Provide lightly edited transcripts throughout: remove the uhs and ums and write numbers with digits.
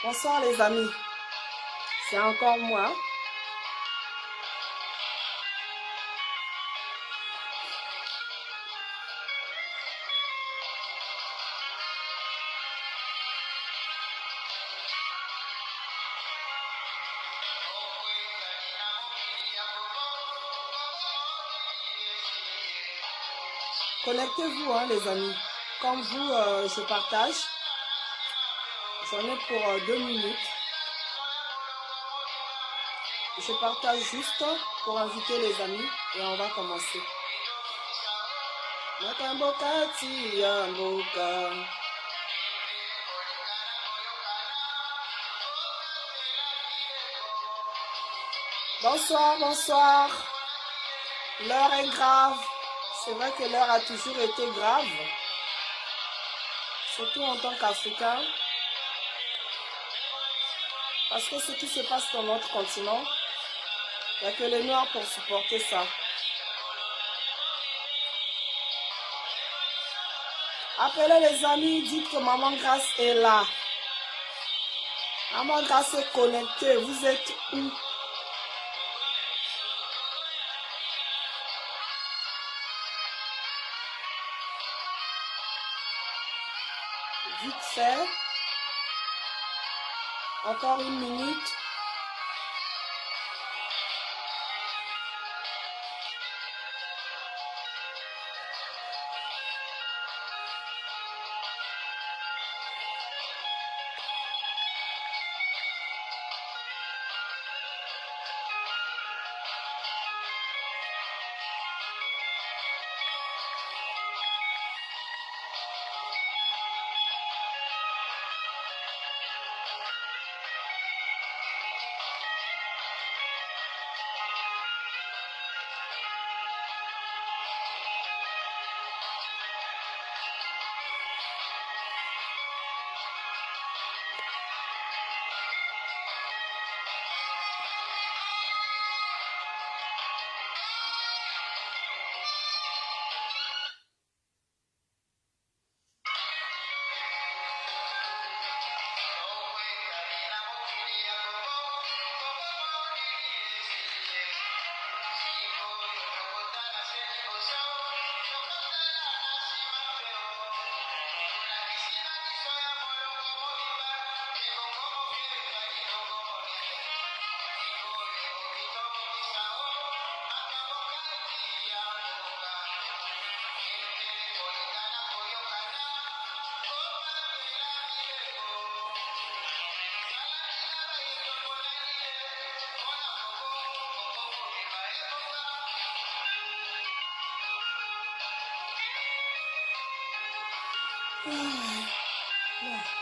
Bonsoir les amis, c'est encore moi. Connectez-vous hein, les amis. Comme vous, je partage. J'en ai pour 2 minutes. Je partage juste pour inviter les amis et on va commencer. Bonsoir, bonsoir. L'heure est grave. C'est vrai que l'heure a toujours été grave. Surtout en tant qu'Africain. Parce que ce qui se passe dans notre continent, il n'y a que les Noirs pour supporter ça. Appelez les amis, dites que Maman Grâce est là. Maman Grâce est connectée. Vous êtes où? Vite fait. Encore 1 minute.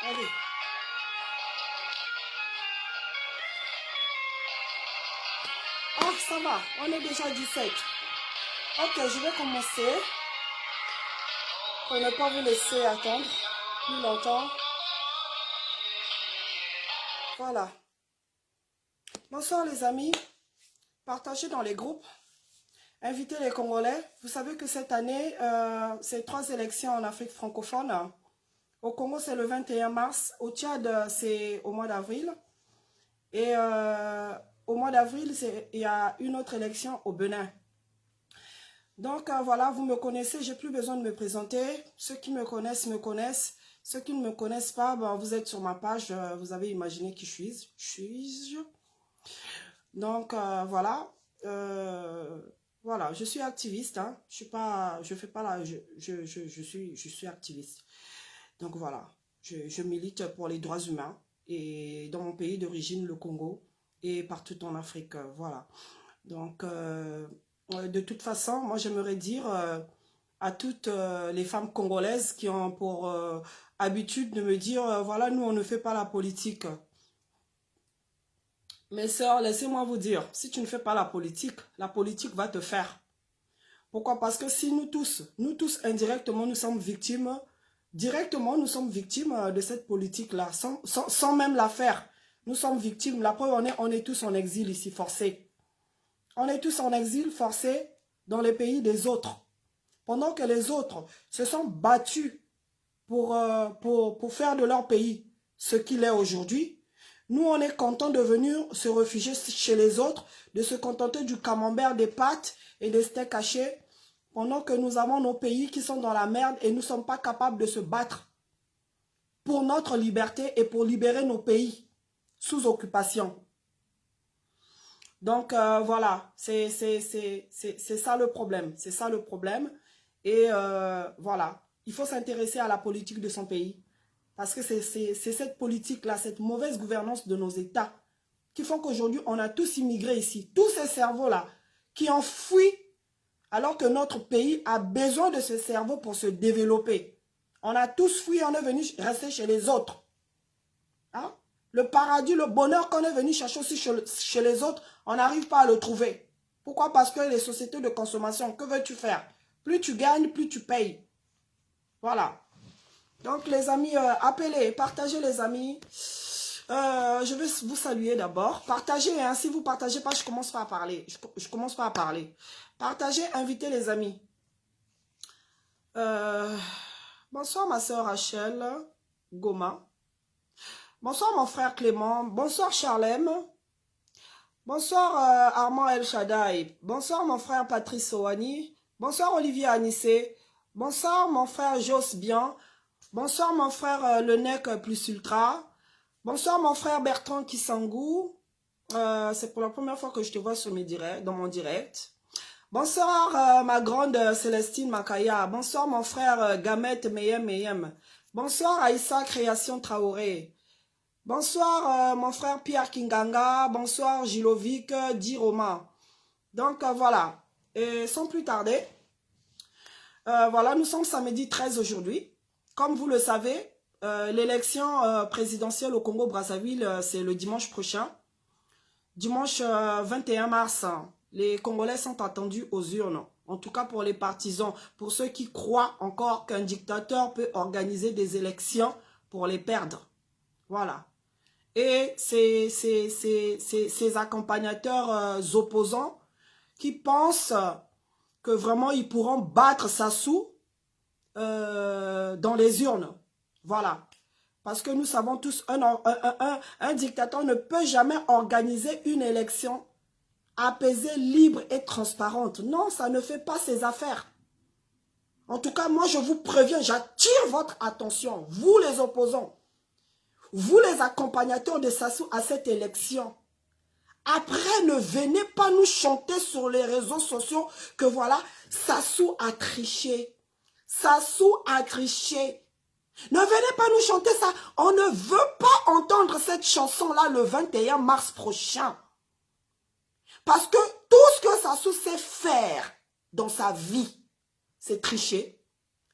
Allez. Ah, ça va, on est déjà 17. Ok, je vais commencer pour ne pas vous laisser attendre plus longtemps. Voilà. Bonsoir les amis. Partagez dans les groupes. Invitez les Congolais. Vous savez que cette année, c'est 3 élections en Afrique francophone. Au Congo, c'est le 21 mars. Au Tchad, c'est au mois d'avril. Et au mois d'avril, il y a une autre élection au Bénin. Donc voilà, vous me connaissez, j'ai plus besoin de me présenter. Ceux qui me connaissent me connaissent. Ceux qui ne me connaissent pas, ben, vous êtes sur ma page, vous avez imaginé qui je suis. Donc voilà, voilà, je suis activiste. Hein. Je fais pas la, je suis activiste. Donc voilà, je milite pour les droits humains et dans mon pays d'origine, le Congo, et partout en Afrique, voilà. Donc de toute façon, moi j'aimerais dire à toutes les femmes congolaises qui ont pour habitude de me dire, voilà, nous on ne fait pas la politique. Mes sœurs, laissez-moi vous dire, si tu ne fais pas la politique va te faire. Pourquoi? Parce que si nous tous indirectement, nous sommes victimes, directement nous sommes victimes de cette politique-là, sans même la faire. Nous sommes victimes, la preuve on est tous en exil ici, forcés. On est tous en exil forcé dans les pays des autres. Pendant que les autres se sont battus pour faire de leur pays ce qu'il est aujourd'hui, Nous, on est content de venir se réfugier chez les autres, de se contenter du camembert, des pâtes et des steaks hachés, pendant que nous avons nos pays qui sont dans la merde et nous ne sommes pas capables de se battre pour notre liberté et pour libérer nos pays sous occupation. Donc, voilà, c'est ça le problème. C'est ça le problème. Et voilà, il faut s'intéresser à la politique de son pays. Parce que c'est cette politique-là, cette mauvaise gouvernance de nos États qui font qu'aujourd'hui, on a tous immigré ici. Tous ces cerveaux-là qui ont fui alors que notre pays a besoin de ce cerveau pour se développer. On a tous fui, on est venu rester chez les autres. Hein? Le paradis, le bonheur qu'on est venu chercher aussi chez les autres, on n'arrive pas à le trouver. Pourquoi? Parce que les sociétés de consommation, que veux-tu faire? Plus tu gagnes, plus tu payes. Voilà. Donc les amis, appelez, partagez les amis. Je vais vous saluer d'abord. Partagez, hein, si vous ne partagez pas, je commence pas à parler. Je commence pas à parler. Partagez, invitez les amis. Bonsoir ma soeur Rachel Goma. Bonsoir mon frère Clément. Bonsoir Charlem. Bonsoir Armand El Shaddai. Bonsoir mon frère Patrice Soani. Bonsoir Olivier Anissé. Bonsoir mon frère Jos Bien. Bonsoir mon frère Le Nec Plus Ultra. Bonsoir mon frère Bertrand Kisangou. C'est pour la première fois que je te vois sur dans mon direct. Bonsoir ma grande Célestine Makaya. Bonsoir mon frère Gamet Meyem Meyem. Bonsoir Aïssa Création Traoré. Bonsoir mon frère Pierre Kinganga. Bonsoir Gilovic Diroma. Donc voilà. Et sans plus tarder, voilà, nous sommes samedi 13 aujourd'hui. Comme vous le savez, l'élection présidentielle au Congo-Brazzaville, c'est le dimanche prochain. Dimanche 21 mars, les Congolais sont attendus aux urnes. En tout cas pour les partisans, pour ceux qui croient encore qu'un dictateur peut organiser des élections pour les perdre. Voilà. Et ces accompagnateurs opposants qui pensent que vraiment ils pourront battre Sassou dans les urnes. Voilà. Parce que nous savons tous, un dictateur ne peut jamais organiser une élection apaisée, libre et transparente. Non, ça ne fait pas ses affaires. En tout cas, moi, je vous préviens, j'attire votre attention, vous les opposants, vous les accompagnateurs de Sassou à cette élection. Après, ne venez pas nous chanter sur les réseaux sociaux que voilà, Sassou a triché. Sassou a triché. Ne venez pas nous chanter ça. On ne veut pas entendre cette chanson-là le 21 mars prochain. Parce que tout ce que Sassou sait faire dans sa vie, c'est tricher,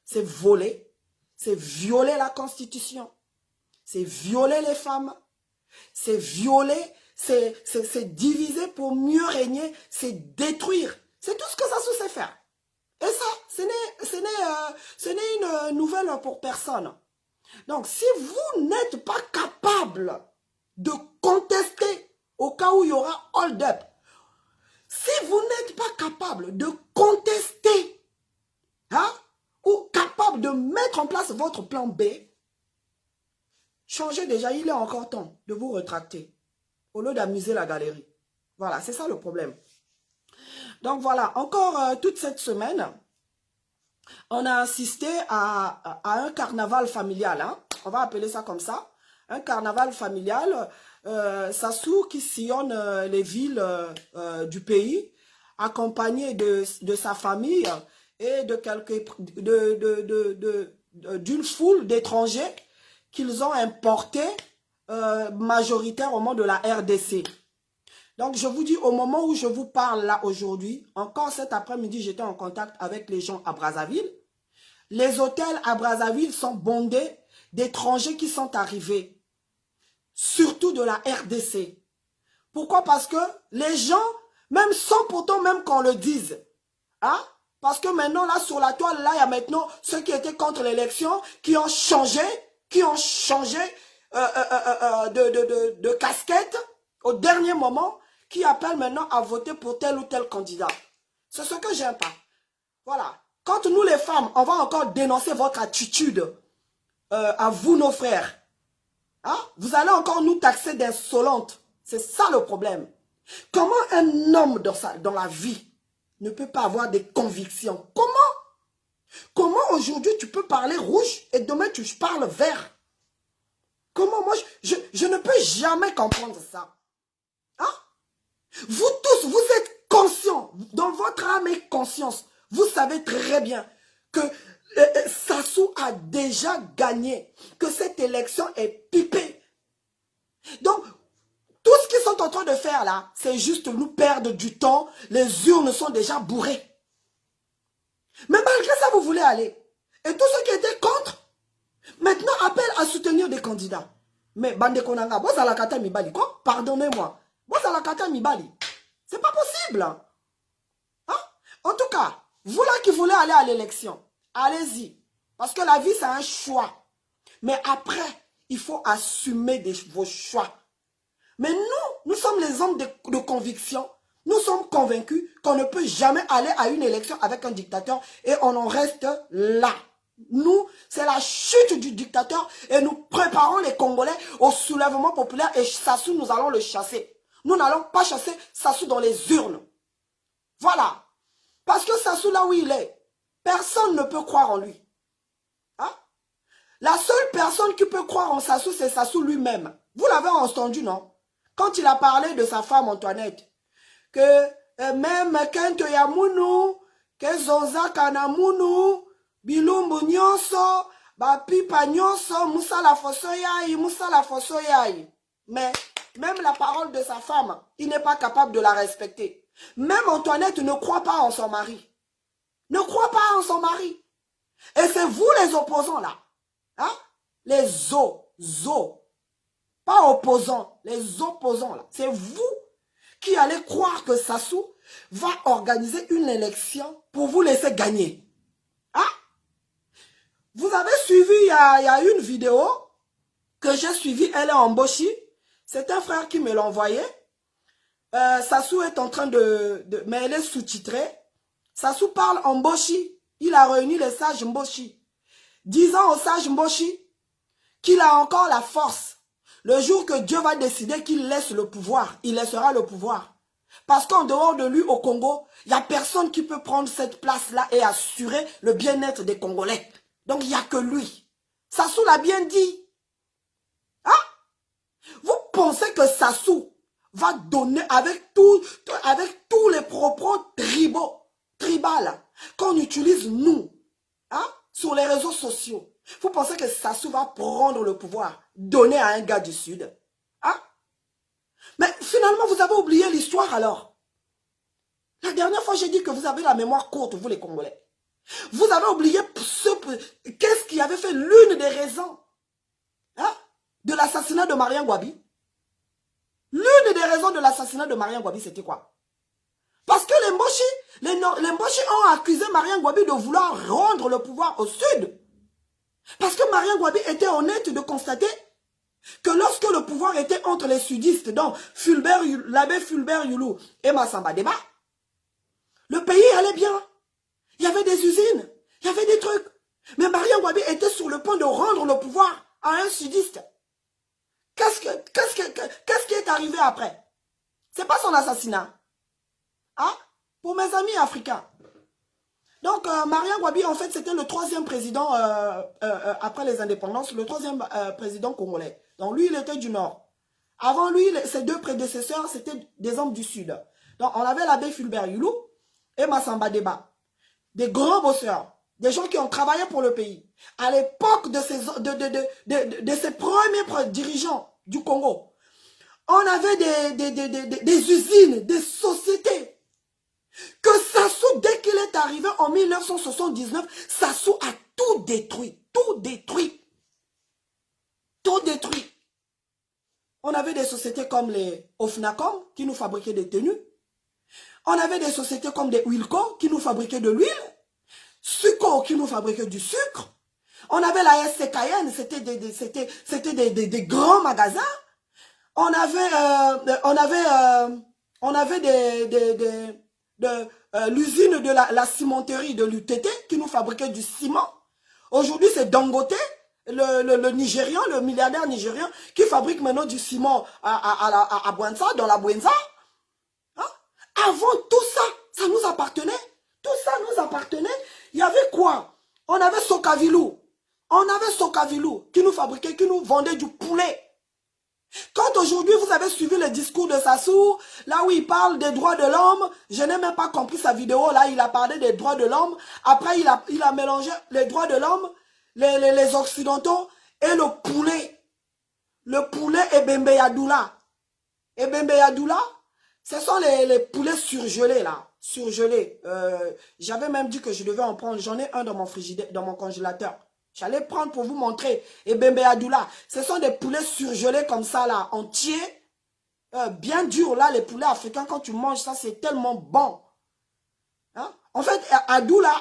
c'est voler, c'est violer la Constitution, c'est violer les femmes, c'est violer, c'est diviser pour mieux régner, c'est détruire. C'est tout ce que Sassou sait faire. Et ça, ce n'est une nouvelle pour personne. Donc, si vous n'êtes pas capable de contester au cas où il y aura hold-up, si vous n'êtes pas capable de contester, hein, ou capable de mettre en place votre plan B, changez déjà, il est encore temps de vous rétracter au lieu d'amuser la galerie. Voilà, c'est ça le problème. Donc voilà, encore toute cette semaine, on a assisté à un carnaval familial, hein? On va appeler ça comme ça, un carnaval familial, Sassou qui sillonne les villes du pays, accompagné de sa famille et d'une foule d'étrangers qu'ils ont importés majoritairement de la RDC. Donc, je vous dis, au moment où je vous parle là aujourd'hui, encore cet après-midi, j'étais en contact avec les gens à Brazzaville. Les hôtels à Brazzaville sont bondés d'étrangers qui sont arrivés, surtout de la RDC. Pourquoi? Parce que les gens, même sans pourtant même qu'on le dise, hein? Parce que maintenant, là, sur la toile, là, il y a maintenant ceux qui étaient contre l'élection, qui ont changé de casquette au dernier moment, qui appellent maintenant à voter pour tel ou tel candidat. C'est ce que j'aime pas. Voilà. Quand nous les femmes, on va encore dénoncer votre attitude à vous nos frères. Hein? Vous allez encore nous taxer d'insolentes. C'est ça le problème. Comment un homme dans la vie ne peut pas avoir des convictions? Comment aujourd'hui tu peux parler rouge et demain tu parles vert? Comment moi je ne peux jamais comprendre ça. Hein? Vous tous, vous êtes conscients, dans votre âme et conscience, vous savez très bien que Sassou a déjà gagné, que cette élection est pipée. Donc, tout ce qu'ils sont en train de faire là, c'est juste nous perdre du temps. Les urnes sont déjà bourrées. Mais malgré ça, vous voulez aller. Et tous ceux qui étaient contre, maintenant appellent à soutenir des candidats. Mais Bande Konanga, vous allez kata mibali quoi? Pardonnez-moi. Vous allez kata mibali. C'est pas possible. Hein? En tout cas, vous là qui voulez aller à l'élection, allez-y. Parce que la vie, c'est un choix. Mais après, il faut assumer vos choix. Mais nous sommes les hommes de conviction. Nous sommes convaincus qu'on ne peut jamais aller à une élection avec un dictateur et on en reste là. Nous, c'est la chute du dictateur et nous préparons les Congolais au soulèvement populaire et Sassou, nous allons le chasser. Nous n'allons pas chasser Sassou dans les urnes. Voilà. Parce que Sassou, là où il est, personne ne peut croire en lui. Hein? La seule personne qui peut croire en Sassou, c'est Sassou lui-même. Vous l'avez entendu, non? Quand il a parlé de sa femme Antoinette, que même Kento Yamunu, que Zonza Kanamunu, Bilumbu Nyonso, Bapipa Nyonso, Moussa la Fosoyai. Mais même la parole de sa femme, il n'est pas capable de la respecter. Même Antoinette ne croit pas en son mari. Ne croit pas en son mari. Et c'est vous les opposants là. Hein? Les pas opposants, les opposants là. C'est vous qui allez croire que Sassou va organiser une élection pour vous laisser gagner. Hein? Vous avez suivi, il y a une vidéo que j'ai suivie, elle est en Boshi. C'est un frère qui me l'a envoyé. Sassou est en train mais elle est sous-titrée. Sassou parle en Boshi. Il a réuni les sages Mboshi. Disant aux sages Mboshi qu'il a encore la force. Le jour que Dieu va décider qu'il laisse le pouvoir, il laissera le pouvoir. Parce qu'en dehors de lui au Congo, il n'y a personne qui peut prendre cette place-là et assurer le bien-être des Congolais. Donc il n'y a que lui. Sassou l'a bien dit. Hein? Vous pensez que Sassou va donner avec tous les propos tribales qu'on utilise nous, hein, sur les réseaux sociaux? Vous pensez que Sassou va prendre le pouvoir, donner à un gars du Sud? Hein? Mais finalement, vous avez oublié l'histoire alors. La dernière fois, j'ai dit que vous avez la mémoire courte, vous les Congolais. Vous avez oublié qu'est-ce qui avait fait l'une des raisons, hein, de l'assassinat de Mariam Gwabi. L'une des raisons de l'assassinat de Mariam Gwabi, c'était quoi? Parce que les Mboshi ont accusé Mariam Gwabi de vouloir rendre le pouvoir au Sud. Parce que Mariam Gwabi était honnête de constater que lorsque le pouvoir était entre les sudistes, donc l'abbé Fulbert Youlou et Massamba Deba, le pays allait bien. Il y avait des usines, il y avait des trucs. Mais Mariam Gwabi était sur le point de rendre le pouvoir à un sudiste. Qu'est-ce qui est arrivé après? C'est pas son assassinat. Hein? Pour mes amis africains. Donc, Mariam Gwabi, en fait, c'était le troisième président, après les indépendances, le troisième président congolais. Donc, lui, il était du Nord. Avant lui, ses deux prédécesseurs, c'était des hommes du Sud. Donc, on avait l'abbé Fulbert Youlou et Massamba Deba. Des grands bosseurs. Des gens qui ont travaillé pour le pays. À l'époque de ces premiers dirigeants du Congo, on avait des usines, des sociétés. Que Sassou, dès qu'il est arrivé en 1979, Sassou a tout détruit. Tout détruit. Tout détruit. On avait des sociétés comme les Ofnacom qui nous fabriquaient des tenues. On avait des sociétés comme des Wilco qui nous fabriquaient de l'huile. Suco qui nous fabriquait du sucre. On avait la SCKN, c'était des grands magasins. On avait l'usine de la cimenterie de l'UTT qui nous fabriquait du ciment. Aujourd'hui, c'est Dangote le Nigérian, le milliardaire nigérien, qui fabrique maintenant du ciment à Bouenza, dans la Bouenza. Hein? Avant tout ça, ça nous appartenait. Tout ça nous appartenait. Il y avait quoi? On avait Sokavilou. On avait Sokavilou qui nous fabriquait, qui nous vendait du poulet. Quand aujourd'hui vous avez suivi le discours de Sassou, là où il parle des droits de l'homme, je n'ai même pas compris sa vidéo, là il a parlé des droits de l'homme, après il a mélangé les droits de l'homme, les occidentaux et le poulet. Le poulet Ebembe Yadoula. Ebembe Yadoula, ce sont les poulets surgelés là, surgelés. J'avais même dit que je devais en prendre, j'en ai un dans mon frigidaire, dans mon congélateur. J'allais prendre pour vous montrer. Et Bembe Adoula, ce sont des poulets surgelés comme ça là, entiers. Bien durs là, les poulets africains, quand tu manges ça, c'est tellement bon. Hein? En fait, Adoula,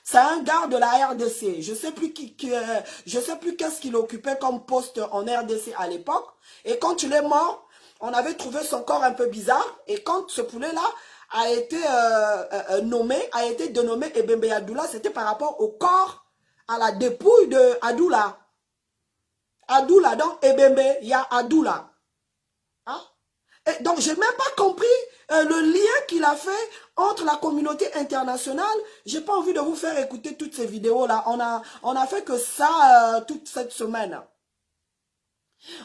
c'est un gars de la RDC. Je sais plus je sais plus qu'est-ce qu'il occupait comme poste en RDC à l'époque. Et quand il est mort, on avait trouvé son corps un peu bizarre. Et quand ce poulet-là a été dénommé Ebembe Adoula, c'était par rapport au corps, à la dépouille de Adoula. Adoula, donc Ebembe, il y a Adoula. Hein? Et donc, je n'ai même pas compris le lien qu'il a fait entre la communauté internationale. Je n'ai pas envie de vous faire écouter toutes ces vidéos-là. On a fait que ça toute cette semaine.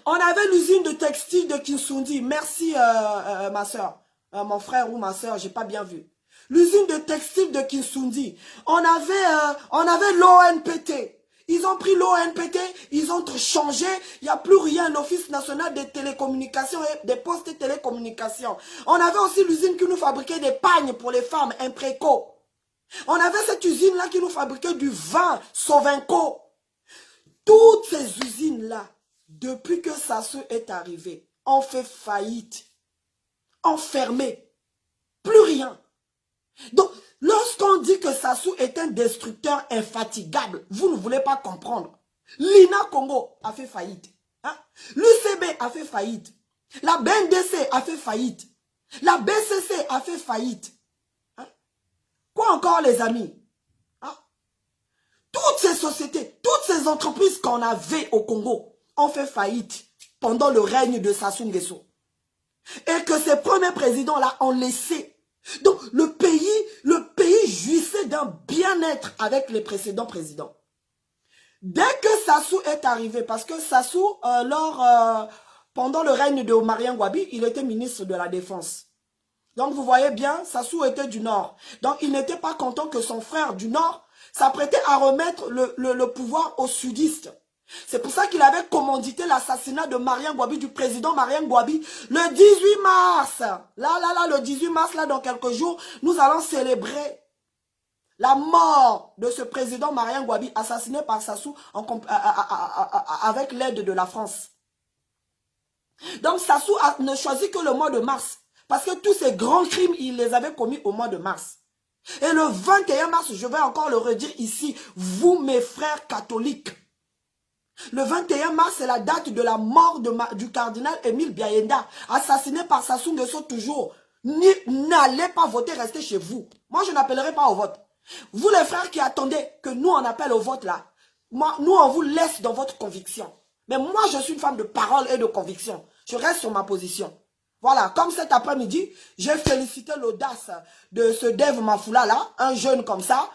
On avait l'usine de textile de Kinsundi. Merci, ma soeur. Mon frère ou ma soeur, je n'ai pas bien vu. L'usine de textile de Kinsundi. On avait l'ONPT. Ils ont pris l'ONPT, ils ont changé. Il n'y a plus rien, l'Office national des télécommunications et des postes de télécommunications. On avait aussi l'usine qui nous fabriquait des pagnes pour les femmes, Impréco. On avait cette usine-là qui nous fabriquait du vin, Sovinco. Toutes ces usines-là, depuis que Sassou est arrivé, ont fait faillite, ont fermé. Plus rien. Donc, lorsqu'on dit que Sassou est un destructeur infatigable, vous ne voulez pas comprendre. L'INA Congo a fait faillite. Hein? L'UCB a fait faillite. La BNDC a fait faillite. La BCC a fait faillite. Hein? Quoi encore, les amis? Hein? Toutes ces sociétés, toutes ces entreprises qu'on avait au Congo ont fait faillite pendant le règne de Sassou Nguesso. Et que ces premiers présidents-là ont laissé. Donc, le pays jouissait d'un bien-être avec les précédents présidents. Dès que Sassou est arrivé, parce que Sassou, pendant le règne de Marien Ngouabi, il était ministre de la Défense. Donc, vous voyez bien, Sassou était du Nord. Donc, il n'était pas content que son frère du Nord s'apprêtait à remettre le pouvoir aux sudistes. C'est pour ça qu'il avait commandité l'assassinat de Marien Ngouabi, du président Marien Ngouabi, le 18 mars. Là, le 18 mars, là, dans quelques jours, nous allons célébrer la mort de ce président Marien Ngouabi, assassiné par Sassou avec l'aide de la France. Donc, Sassou ne choisit que le mois de mars, parce que tous ces grands crimes, il les avait commis au mois de mars. Et le 21 mars, je vais encore le redire ici, vous, mes frères catholiques, le 21 mars, c'est la date de la mort du cardinal Émile Biayenda, assassiné par Sassou Nguesso toujours. N'allez pas voter, restez chez vous. Moi, je n'appellerai pas au vote. Vous, les frères qui attendez que nous, on appelle au vote là, nous, on vous laisse dans votre conviction. Mais moi, je suis une femme de parole et de conviction. Je reste sur ma position. Voilà, comme cet après-midi, j'ai félicité l'audace de ce Dave Mafoula là, un jeune comme ça,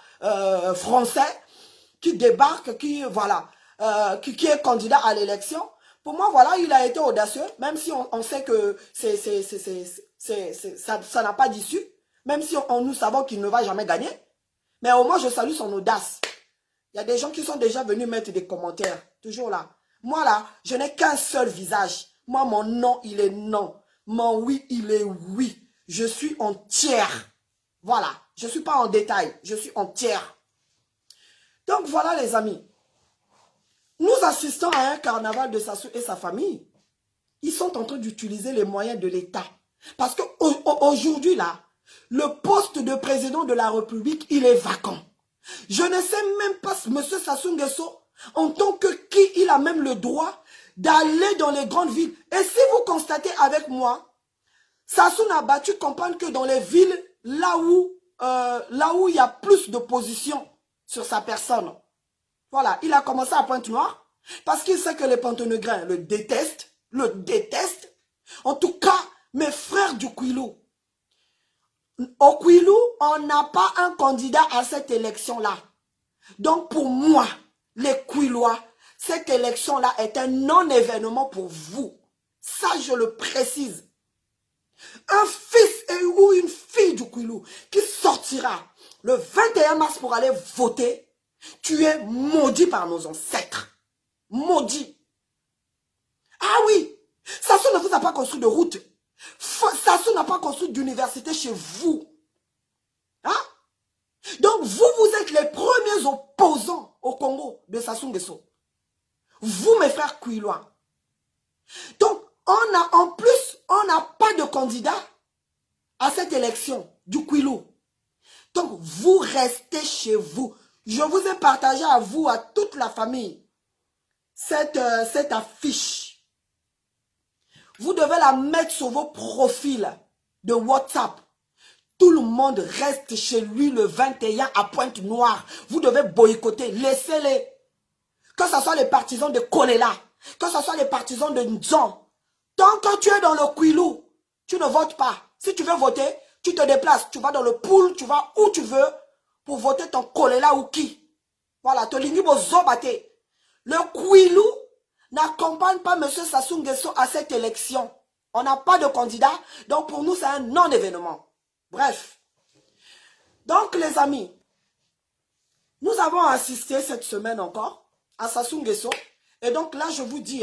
français, qui débarque, qui est candidat à l'élection. Pour moi, voilà, il a été audacieux, même si on sait que ça n'a pas d'issue, même si nous savons qu'il ne va jamais gagner. Mais au moins, je salue son audace. Il y a des gens qui sont déjà venus mettre des commentaires, toujours là. Moi, là, je n'ai qu'un seul visage. Moi, mon non, il est non. Mon oui, il est oui. Je suis entière. Voilà, je ne suis pas en détail, je suis entière. Donc, voilà, les amis. Nous assistons à un carnaval de Sassou et sa famille. Ils sont en train d'utiliser les moyens de l'État. Parce qu'aujourd'hui, là, le poste de président de la République, il est vacant. Je ne sais même pas, M. Sassou Nguesso, en tant que qui, il a même le droit d'aller dans les grandes villes. Et si vous constatez avec moi, Sassou n'a battu comprendre que dans les villes, là où il y a plus d'opposition sur sa personne. Voilà, il a commencé à Pointe-Noire, Parce qu'il sait que les Panthénégrins le détestent. En tout cas, mes frères du Kouilou, au Kouilou, on n'a pas un candidat à cette élection-là. Donc pour moi, les Kouilois, cette élection-là est un non-événement pour vous. Ça, je le précise. Un fils ou une fille du Kouilou qui sortira le 21 mars pour aller voter, tu es maudit par nos ancêtres. Maudit. Ah oui, Sassou ne vous a pas construit de route. Sassou n'a pas construit d'université chez vous. Hein? Donc vous êtes les premiers opposants au Congo de Sassou Nguesso. Vous, mes frères Kouilois. Donc, en plus, on n'a pas de candidat à cette élection du Kouilou. Donc, vous restez chez vous. Je vous ai partagé à vous, à toute la famille, cette affiche. Vous devez la mettre sur vos profils de WhatsApp. Tout le monde reste chez lui le 21 à Pointe-Noire. Vous devez boycotter. Laissez-les. Que ce soit les partisans de Kolela, que ce soit les partisans de Nzon. Tant que tu es dans le Kouilou, tu ne votes pas. Si tu veux voter, tu te déplaces. Tu vas dans le pool, tu vas où tu veux pour voter ton Kolela ou qui. Voilà, te lingi bozo bate. Le Kouilou n'accompagne pas M. Sassou Nguesso à cette élection. On n'a pas de candidat, donc pour nous, c'est un non-événement. Bref. Donc, les amis, nous avons assisté cette semaine encore à Sassou Nguesso. Et donc là, je vous dis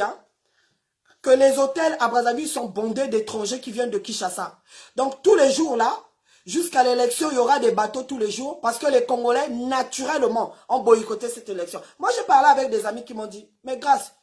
que les hôtels à Brazzaville sont bondés d'étrangers qui viennent de Kinshasa. Donc tous les jours là, jusqu'à l'élection, il y aura des bateaux tous les jours parce que les Congolais, naturellement, ont boycotté cette élection. Moi, j'ai parlé avec des amis qui m'ont dit, mais grâce,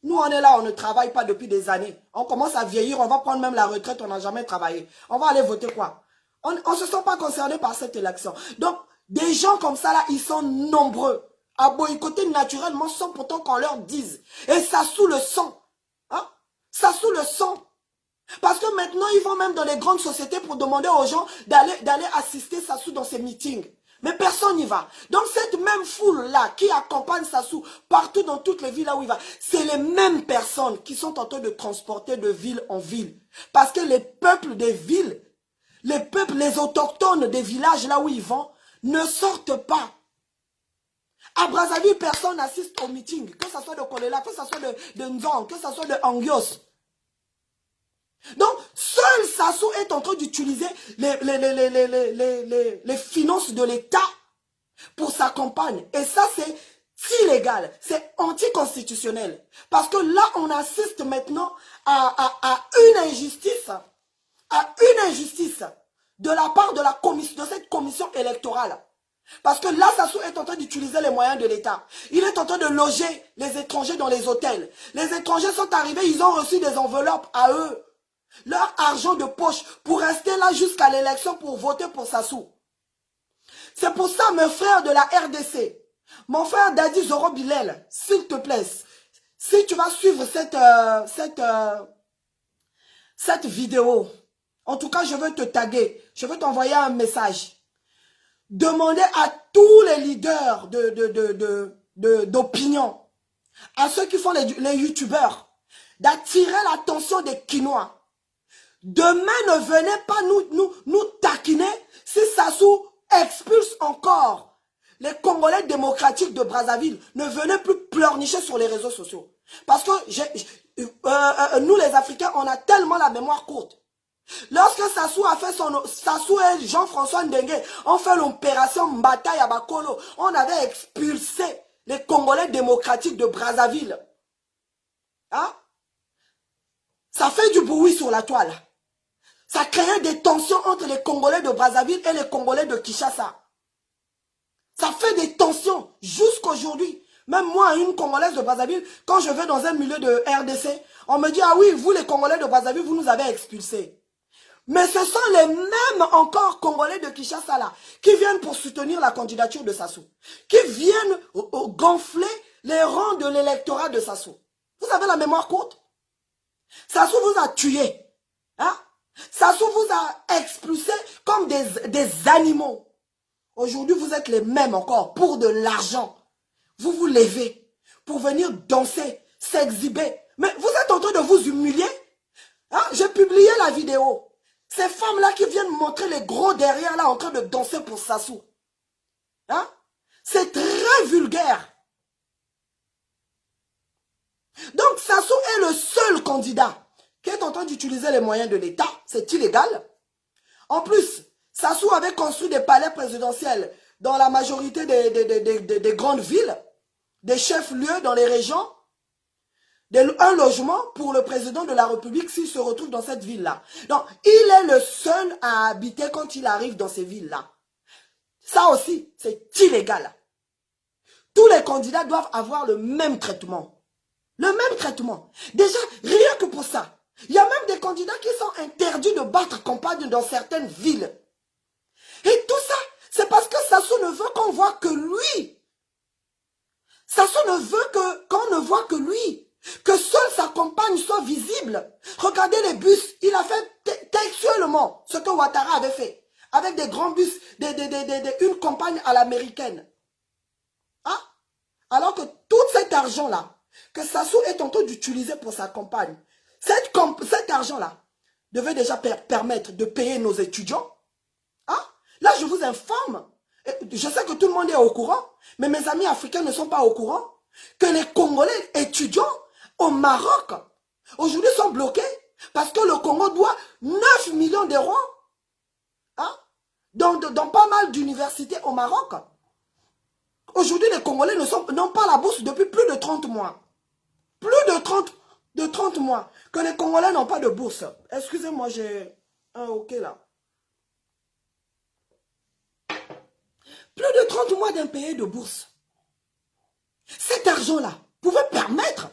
nous on est là, on ne travaille pas depuis des années. On commence à vieillir, on va prendre même la retraite, on n'a jamais travaillé. On va aller voter quoi? On ne se sent pas concerné par cette élection. Donc, des gens comme ça là, ils sont nombreux à boycotter naturellement sans pourtant qu'on leur dise. Et ça sous le sang. Hein? Ça sous le sang. Parce que maintenant, ils vont même dans les grandes sociétés pour demander aux gens d'aller assister Sassou dans ses meetings. Mais personne n'y va. Donc cette même foule-là qui accompagne Sassou partout dans toutes les villes là où il va, c'est les mêmes personnes qui sont en train de transporter de ville en ville. Parce que les peuples des villes, les autochtones des villages là où ils vont, ne sortent pas. À Brazzaville, personne n'assiste au meeting, que ce soit de Kolela, que ce soit de Nzong, que ce soit de Angios. Donc, seul Sassou est en train d'utiliser les finances de l'État pour sa campagne. Et ça, c'est illégal, c'est anticonstitutionnel. Parce que là, on assiste maintenant à une injustice, de la part de cette commission électorale. Parce que là, Sassou est en train d'utiliser les moyens de l'État. Il est en train de loger les étrangers dans les hôtels. Les étrangers sont arrivés, ils ont reçu des enveloppes à eux. Leur argent de poche pour rester là jusqu'à l'élection pour voter pour Sassou. C'est pour ça, mes frères de la RDC, mon frère Dadi Zoro Bilel, s'il te plaît, si tu vas suivre cette vidéo, en tout cas, je veux te taguer, je veux t'envoyer un message. Demandez à tous les leaders d'opinion, à ceux qui font les youtubeurs, d'attirer l'attention des Kinois. Demain, ne venez pas nous taquiner si Sassou expulse encore les Congolais démocratiques de Brazzaville. Ne venez plus pleurnicher sur les réseaux sociaux. Parce que nous, les Africains, on a tellement la mémoire courte. Lorsque Sassou a fait Sassou et Jean-François Ndengue ont fait l'opération Mbataï à Bakolo, on avait expulsé les Congolais démocratiques de Brazzaville. Hein? Ça fait du bruit sur la toile. Ça créait des tensions entre les Congolais de Brazzaville et les Congolais de Kinshasa. Ça fait des tensions jusqu'aujourd'hui. Même moi, une Congolaise de Brazzaville, quand je vais dans un milieu de RDC, on me dit, ah oui, vous les Congolais de Brazzaville, vous nous avez expulsés. Mais ce sont les mêmes encore Congolais de Kinshasa là, qui viennent pour soutenir la candidature de Sassou. Qui viennent gonfler les rangs de l'électorat de Sassou. Vous avez la mémoire courte? Sassou vous a tué. Hein? Sassou vous a expulsé comme des animaux. Aujourd'hui, vous êtes les mêmes encore pour de l'argent. Vous vous levez. pour venir danser, s'exhiber. Mais vous êtes en train de vous humilier. Hein? J'ai publié la vidéo. Ces femmes-là qui viennent montrer les gros derrière là en train de danser pour Sassou. Hein? C'est très vulgaire. Donc Sassou est le seul candidat qui est en train d'utiliser les moyens de l'État. C'est illégal. En plus, Sassou avait construit des palais présidentiels dans la majorité des grandes villes, des chefs-lieux dans les régions, un logement pour le président de la République s'il se retrouve dans cette ville-là. Donc, il est le seul à habiter quand il arrive dans ces villes-là. Ça aussi, c'est illégal. Tous les candidats doivent avoir le même traitement. Le même traitement. Déjà, rien que pour ça. Il y a même des candidats qui sont interdits de battre campagne dans certaines villes. Et tout ça, c'est parce que Sassou ne veut qu'on voit que lui. Sassou ne veut qu'on ne voit que lui. Que seule sa campagne soit visible. Regardez les bus. Il a fait textuellement ce que Ouattara avait fait. Avec des grands bus, une campagne à l'américaine. Hein? Alors que tout cet argent-là, que Sassou est en train d'utiliser pour sa campagne, cet argent-là devait déjà permettre de payer nos étudiants. Hein? Là, je vous informe. Je sais que tout le monde est au courant, mais mes amis africains ne sont pas au courant que les Congolais étudiants au Maroc, aujourd'hui sont bloqués parce que le Congo doit 9 millions d'euros hein, dans pas mal d'universités au Maroc. Aujourd'hui, les Congolais n'ont pas la bourse depuis plus de 30 mois. Plus de 30 mois que les Congolais n'ont pas de bourse. Excusez-moi, j'ai un OK là. Plus de 30 mois d'impayés de bourse. Cet argent-là pouvait permettre.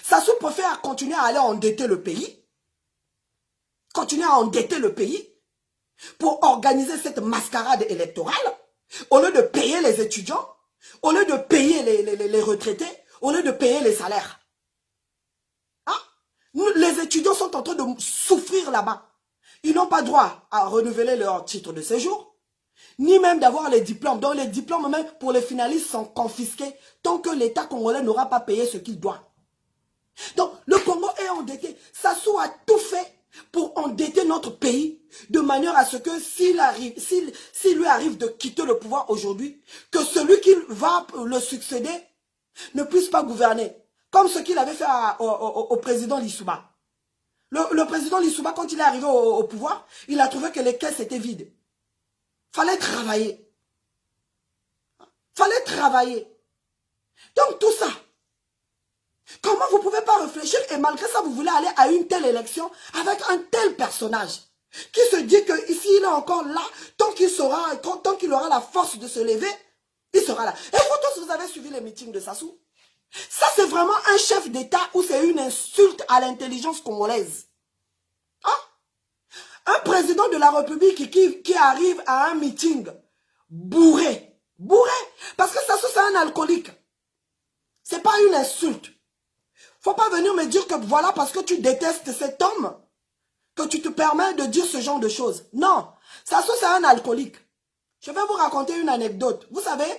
Sassou préfère continuer à aller endetter le pays. Continuer à endetter le pays pour organiser cette mascarade électorale au lieu de payer les étudiants, au lieu de payer les retraités, au lieu de payer les salaires. Hein? Les étudiants sont en train de souffrir là-bas. Ils n'ont pas droit à renouveler leur titre de séjour, ni même d'avoir les diplômes. Donc les diplômes même pour les finalistes sont confisqués tant que l'État congolais n'aura pas payé ce qu'il doit. Donc le Congo est endetté. Sassou a tout fait pour endetter notre pays de manière à ce que s'il lui arrive de quitter le pouvoir aujourd'hui, que celui qui va le succéder ne puisse pas gouverner. Comme ce qu'il avait fait au président Lissouba. Le président Lissouba, quand il est arrivé au pouvoir, il a trouvé que les caisses étaient vides. Fallait travailler. Fallait travailler. Donc tout ça, comment vous ne pouvez pas réfléchir et malgré ça, vous voulez aller à une telle élection avec un tel personnage qui se dit que ici il est encore là, tant qu'il aura la force de se lever, il sera là. Et vous tous, vous avez suivi les meetings de Sassou. Ça, c'est vraiment un chef d'État ou c'est une insulte à l'intelligence congolaise. Hein? Un président de la République qui arrive à un meeting bourré. Bourré. Parce que Sassou, c'est un alcoolique. C'est pas une insulte. Faut pas venir me dire que voilà, parce que tu détestes cet homme, que tu te permets de dire ce genre de choses. Non. Sassou, c'est un alcoolique. Je vais vous raconter une anecdote. Vous savez,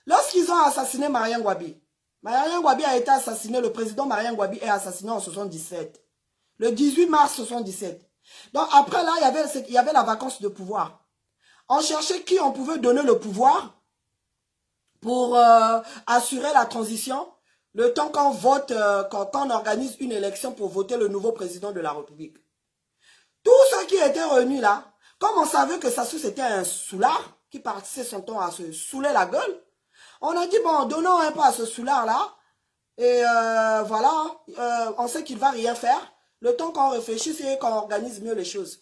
lorsqu'ils ont assassiné Marien Ngouabi, Marien Ngouabi a été assassiné, le président Marien Ngouabi est assassiné en 77. Le 18 mars 77. Donc après là, il y avait la vacance de pouvoir. On cherchait qui on pouvait donner le pouvoir pour assurer la transition, le temps qu'on vote, quand on organise une élection pour voter le nouveau président de la République. Tous ceux qui étaient réunis là, comme on savait que Sassou c'était un soulard, qui passait son temps à se saouler la gueule, on a dit, bon, donnons un peu à ce soulard-là, et voilà, on sait qu'il ne va rien faire, le temps qu'on réfléchisse et qu'on organise mieux les choses.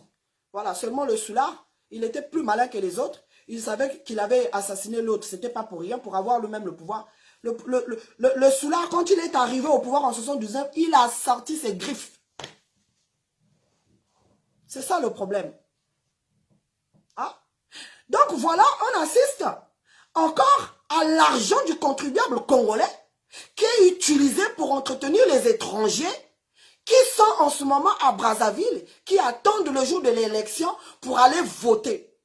Voilà, seulement le soulard, il était plus malin que les autres, il savait qu'il avait assassiné l'autre, c'était pas pour rien, pour avoir lui-même le pouvoir. Le soulard, quand il est arrivé au pouvoir en 79, il a sorti ses griffes. C'est ça le problème. Ah. Donc voilà, on assiste encore à l'argent du contribuable congolais qui est utilisé pour entretenir les étrangers qui sont en ce moment à Brazzaville, qui attendent le jour de l'élection pour aller voter.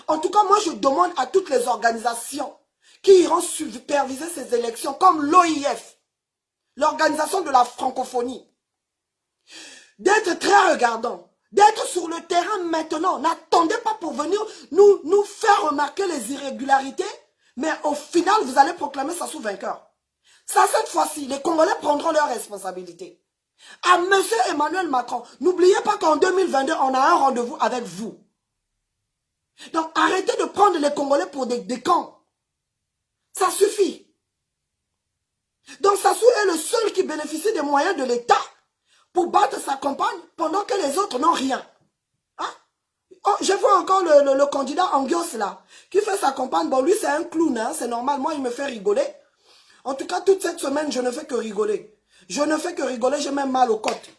En tout cas, moi je demande à toutes les organisations qui iront superviser ces élections, comme l'OIF, l'organisation de la francophonie. D'être très regardant, d'être sur le terrain maintenant. N'attendez pas pour venir nous faire remarquer les irrégularités, mais au final, vous allez proclamer Sassou vainqueur. Ça, cette fois-ci, les Congolais prendront leurs responsabilités. À M. Emmanuel Macron, n'oubliez pas qu'en 2022, on a un rendez-vous avec vous. Donc, arrêtez de prendre les Congolais pour des camps. Ça suffit. Donc, Sassou est le seul qui bénéficie des moyens de l'État pour battre sa campagne pendant que les autres n'ont rien. Hein? Oh, je vois encore le candidat Angios là, qui fait sa campagne. Bon, lui, c'est un clown, hein, c'est normal. Moi, il me fait rigoler. En tout cas, toute cette semaine, je ne fais que rigoler. Je ne fais que rigoler, j'ai même mal aux côtes.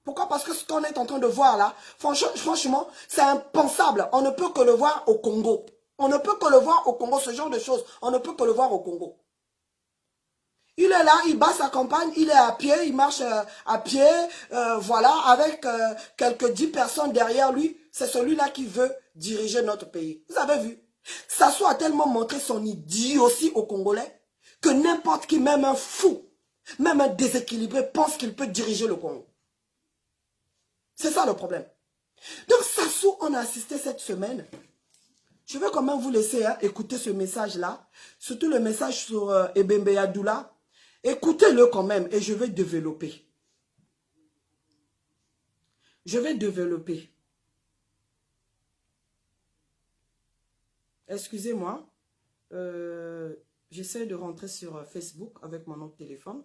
Pourquoi? Parce que ce qu'on est en train de voir là, franchement, c'est impensable. On ne peut que le voir au Congo. On ne peut que le voir au Congo, ce genre de choses. On ne peut que le voir au Congo. Il est là, il bat sa campagne, il est à pied, il marche à pied, voilà, avec quelques 10 personnes derrière lui. C'est celui-là qui veut diriger notre pays. Vous avez vu? Sassou a tellement montré son idiotie aux Congolais que n'importe qui, même un fou, même un déséquilibré, pense qu'il peut diriger le Congo. C'est ça le problème. Donc Sassou, on a assisté cette semaine. Je vais quand même vous laisser écouter ce message-là, surtout le message sur Ebembe Yadoula. Écoutez-le quand même et je vais développer. Je vais développer. Excusez-moi. J'essaie de rentrer sur Facebook avec mon autre téléphone.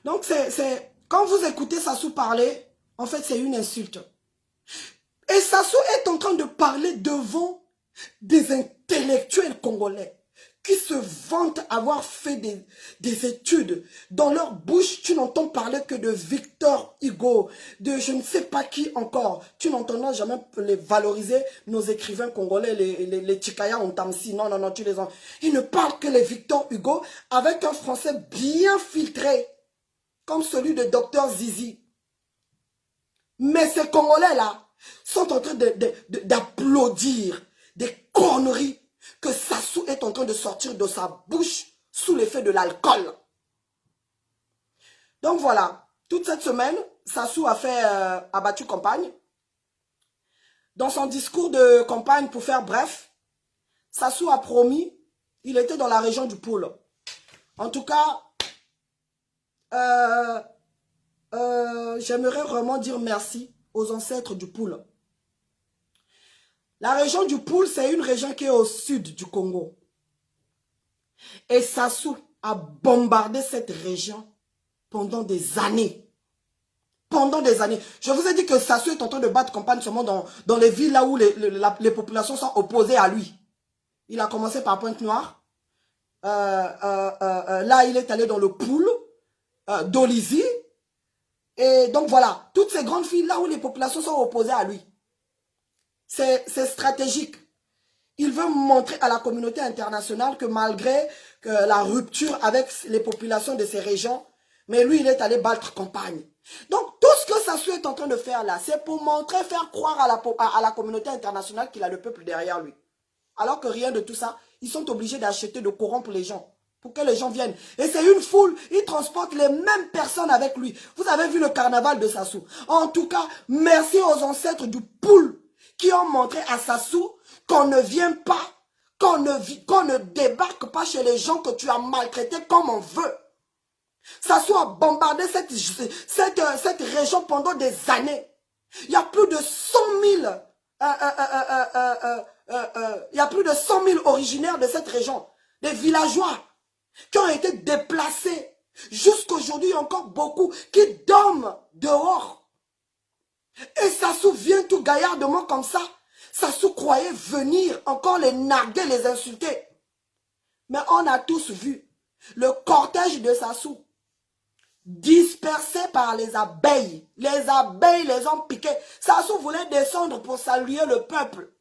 Donc, quand vous écoutez Sassou parler, en fait, c'est une insulte. Et Sassou est en train de parler devant des intellectuels congolais qui se vantent avoir fait des études. Dans leur bouche, tu n'entends parler que de Victor Hugo, de je ne sais pas qui encore. Tu n'entendras jamais les valoriser, nos écrivains congolais, les Chikaya Ontamsi. Non, non, non, tu les entends. Ils ne parlent que les Victor Hugo avec un français bien filtré, comme celui de Dr Zizi. Mais ces Congolais-là sont en train d'applaudir des conneries que Sassou est en train de sortir de sa bouche sous l'effet de l'alcool. Donc voilà, toute cette semaine, Sassou a battu campagne. Dans son discours de campagne, pour faire bref, Sassou a promis, il était dans la région du Poul. En tout cas, j'aimerais vraiment dire merci aux ancêtres du Poul. La région du Poul, c'est une région qui est au sud du Congo. Et Sassou a bombardé cette région pendant des années. Pendant des années. Je vous ai dit que Sassou est en train de battre campagne seulement dans les villes là où les populations sont opposées à lui. Il a commencé par Pointe-Noire. Là, il est allé dans le Poul, d'Olizy. Et donc voilà, toutes ces grandes villes là où les populations sont opposées à lui. C'est stratégique. Il veut montrer à la communauté internationale que malgré la rupture avec les populations de ces régions, mais lui, il est allé battre campagne. Donc, tout ce que Sassou est en train de faire là, c'est pour montrer, faire croire à la communauté internationale qu'il a le peuple derrière lui. Alors que rien de tout ça, ils sont obligés d'acheter, de corrompre les gens pour que les gens viennent. Et c'est une foule, il transporte les mêmes personnes avec lui. Vous avez vu le carnaval de Sassou. En tout cas, merci aux ancêtres du Poul qui ont montré à Sassou qu'on ne vient pas, qu'on ne débarque pas chez les gens que tu as maltraités comme on veut. Sassou a bombardé cette région pendant des années. Il y a plus de 100 000, il y a plus de 100 000 originaires de cette région, des villageois qui ont été déplacés. Jusqu'aujourd'hui, il y a encore beaucoup qui dorment dehors. Et Sassou vient tout gaillardement comme ça. Sassou croyait venir encore les narguer, les insulter. Mais on a tous vu le cortège de Sassou dispersé par les abeilles. Les abeilles les ont piqués. Sassou voulait descendre pour saluer le peuple.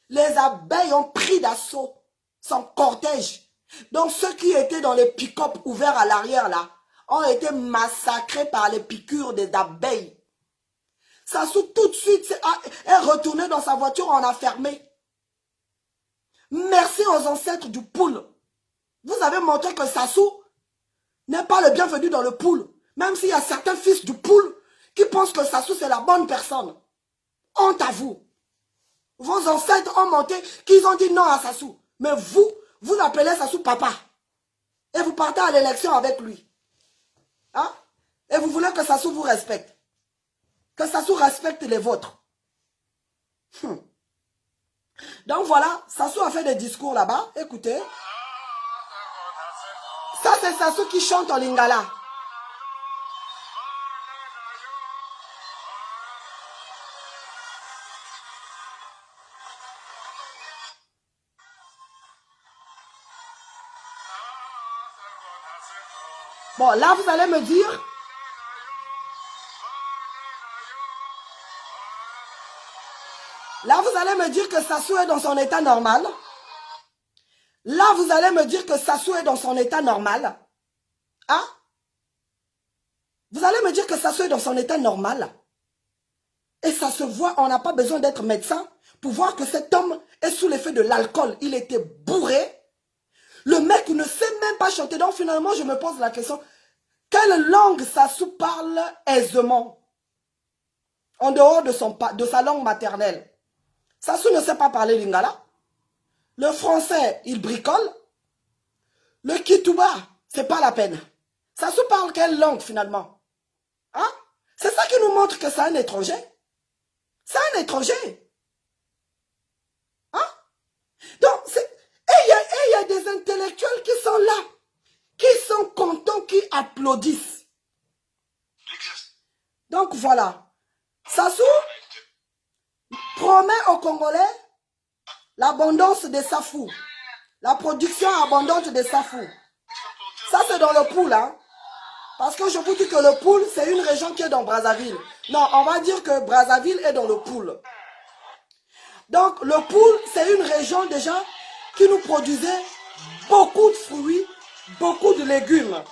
Les abeilles ont pris d'assaut son cortège. Donc ceux qui étaient dans les pick-up ouverts à l'arrière là ont été massacrés par les piqûres des abeilles. Sassou tout de suite est retourné dans sa voiture, on a fermé. Merci aux ancêtres du pool. Vous avez montré que Sassou n'est pas le bienvenu dans le pool. Même s'il y a certains fils du pool qui pensent que Sassou c'est la bonne personne. Honte à vous. Vos ancêtres ont montré qu'ils ont dit non à Sassou. Mais vous, vous appelez Sassou papa. Et vous partez à l'élection avec lui. Hein? Et vous voulez que Sassou vous respecte. Que Sassou respecte les vôtres. Donc voilà, Sassou a fait des discours là-bas. Écoutez. Ça c'est Sassou qui chante en lingala. Bon, là vous allez me dire... Là, vous allez me dire que Sassou est dans son état normal. Là, vous allez me dire que Sassou est dans son état normal. Hein? Vous allez me dire que Sassou est dans son état normal. Et ça se voit, on n'a pas besoin d'être médecin pour voir que cet homme est sous l'effet de l'alcool. Il était bourré. Le mec ne sait même pas chanter. Donc finalement, je me pose la question, quelle langue Sassou parle aisément? En dehors de sa langue maternelle. Sassou ne sait pas parler lingala. Le français, il bricole. Le kitouba, c'est pas la peine. Sassou parle quelle langue finalement? Hein? C'est ça qui nous montre que c'est un étranger. C'est un étranger. Hein? Donc, et il y a des intellectuels qui sont là, qui sont contents, qui applaudissent. Donc voilà. Sassou promet aux Congolais l'abondance des safou. La production abondante des safou. Ça, c'est dans le pool. Hein? Parce que je vous dis que le pool, c'est une région qui est dans Brazzaville. Non, on va dire que Brazzaville est dans le pool. Donc, le pool, c'est une région déjà qui nous produisait beaucoup de fruits, beaucoup de légumes.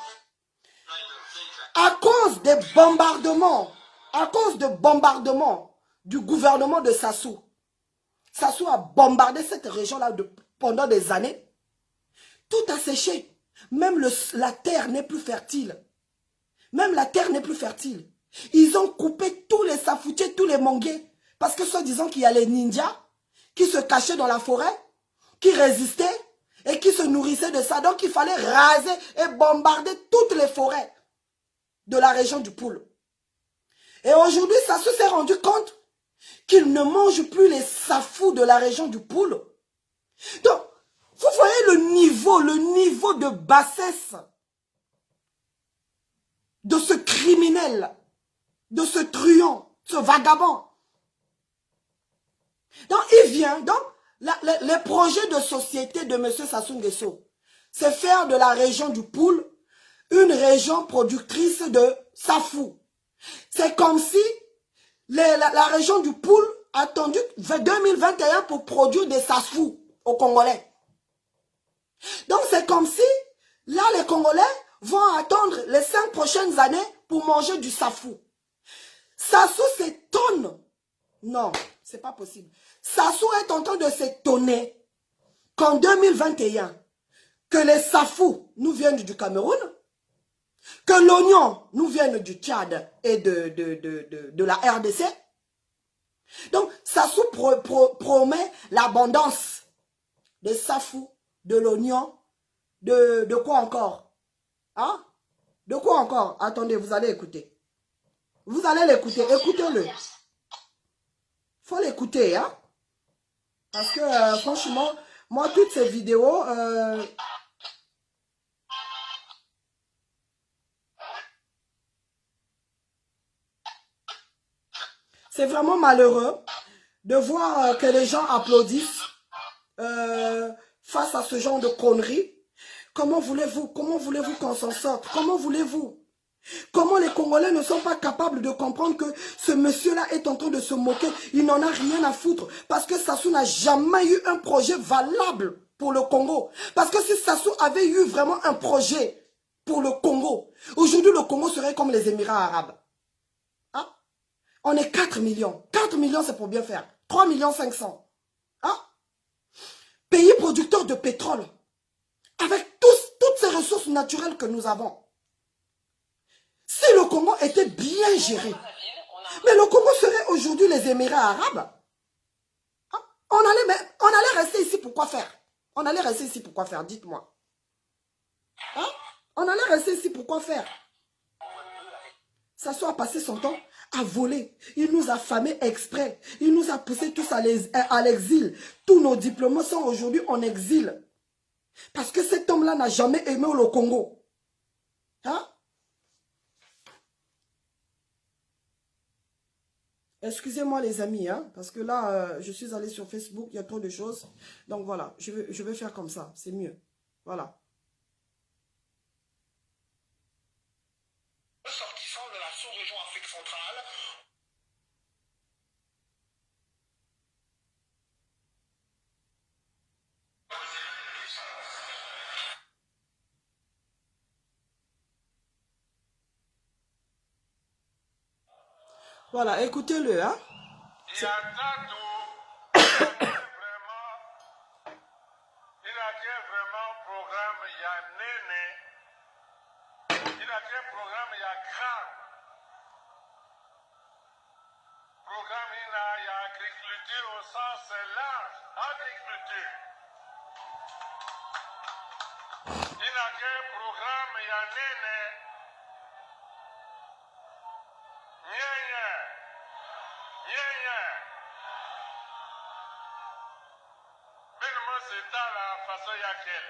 À cause des bombardements, du gouvernement de Sassou. Sassou a bombardé cette région-là pendant des années. Tout a séché. Même la terre n'est plus fertile. Même la terre n'est plus fertile. Ils ont coupé tous les safoutiers, tous les manguiers. Parce que soi-disant qu'il y a les ninjas qui se cachaient dans la forêt, qui résistaient et qui se nourrissaient de ça. Donc il fallait raser et bombarder toutes les forêts de la région du Poul. Et aujourd'hui, Sassou s'est rendu compte qu'il ne mange plus les safous de la région du Poul. Donc, vous voyez le niveau de bassesse de ce criminel, de ce truand, ce vagabond. Donc, il vient, donc, les projets de société de M. Sassou Nguesso, c'est faire de la région du Poul une région productrice de safou. C'est comme si la région du Poul a attendu 2021 pour produire des safou aux Congolais. Donc c'est comme si, là les Congolais vont attendre les 5 prochaines années pour manger du safou. Sassou s'étonne. Non, c'est pas possible. Sassou est en train de s'étonner qu'en 2021, que les safou nous viennent du Cameroun, que l'oignon nous vienne du Tchad et de la RDC. Donc, Sassou promet l'abondance des safou, de l'oignon, de quoi encore? Hein? De quoi encore? Attendez, vous allez écouter. Vous allez l'écouter, écoutez-le. Il faut l'écouter, hein? Parce que, franchement, moi, toutes ces vidéos... c'est vraiment malheureux de voir que les gens applaudissent face à ce genre de conneries. Comment voulez-vous qu'on s'en sorte? Comment voulez-vous? Comment les Congolais ne sont pas capables de comprendre que ce monsieur-là est en train de se moquer? Il n'en a rien à foutre. Parce que Sassou n'a jamais eu un projet valable pour le Congo. Parce que si Sassou avait eu vraiment un projet pour le Congo, aujourd'hui le Congo serait comme les Émirats arabes. Hein? On est 4 millions. 4 millions, c'est pour bien faire. 3 500 000. Hein? Pays producteur de pétrole. Avec toutes ces ressources naturelles que nous avons. Si le Congo était bien géré, mais le Congo serait aujourd'hui les Émirats arabes. Hein? On allait rester ici pour quoi faire? On allait rester ici pour quoi faire? Dites-moi. Hein? On allait rester ici pour quoi faire? Ça soit passé son temps à voler. Il nous a famés exprès. Il nous a poussés tous à l'exil. Tous nos diplômés sont aujourd'hui en exil. Parce que cet homme-là n'a jamais aimé le Congo. Hein? Excusez-moi les amis, hein, parce que là, je suis allée sur Facebook, il y a trop de choses. Donc voilà, je vais faire comme ça, c'est mieux. Voilà. Ressortissants de la sous-région Afrique centrale. Voilà, écoutez-le, hein. Il a vraiment programme, il y a Néné. Il a un programme, il y a grave. Programme, il y a agriculture au sens large. Agriculture. Il a un programme, il y a Néné. C'est à la façon laquelle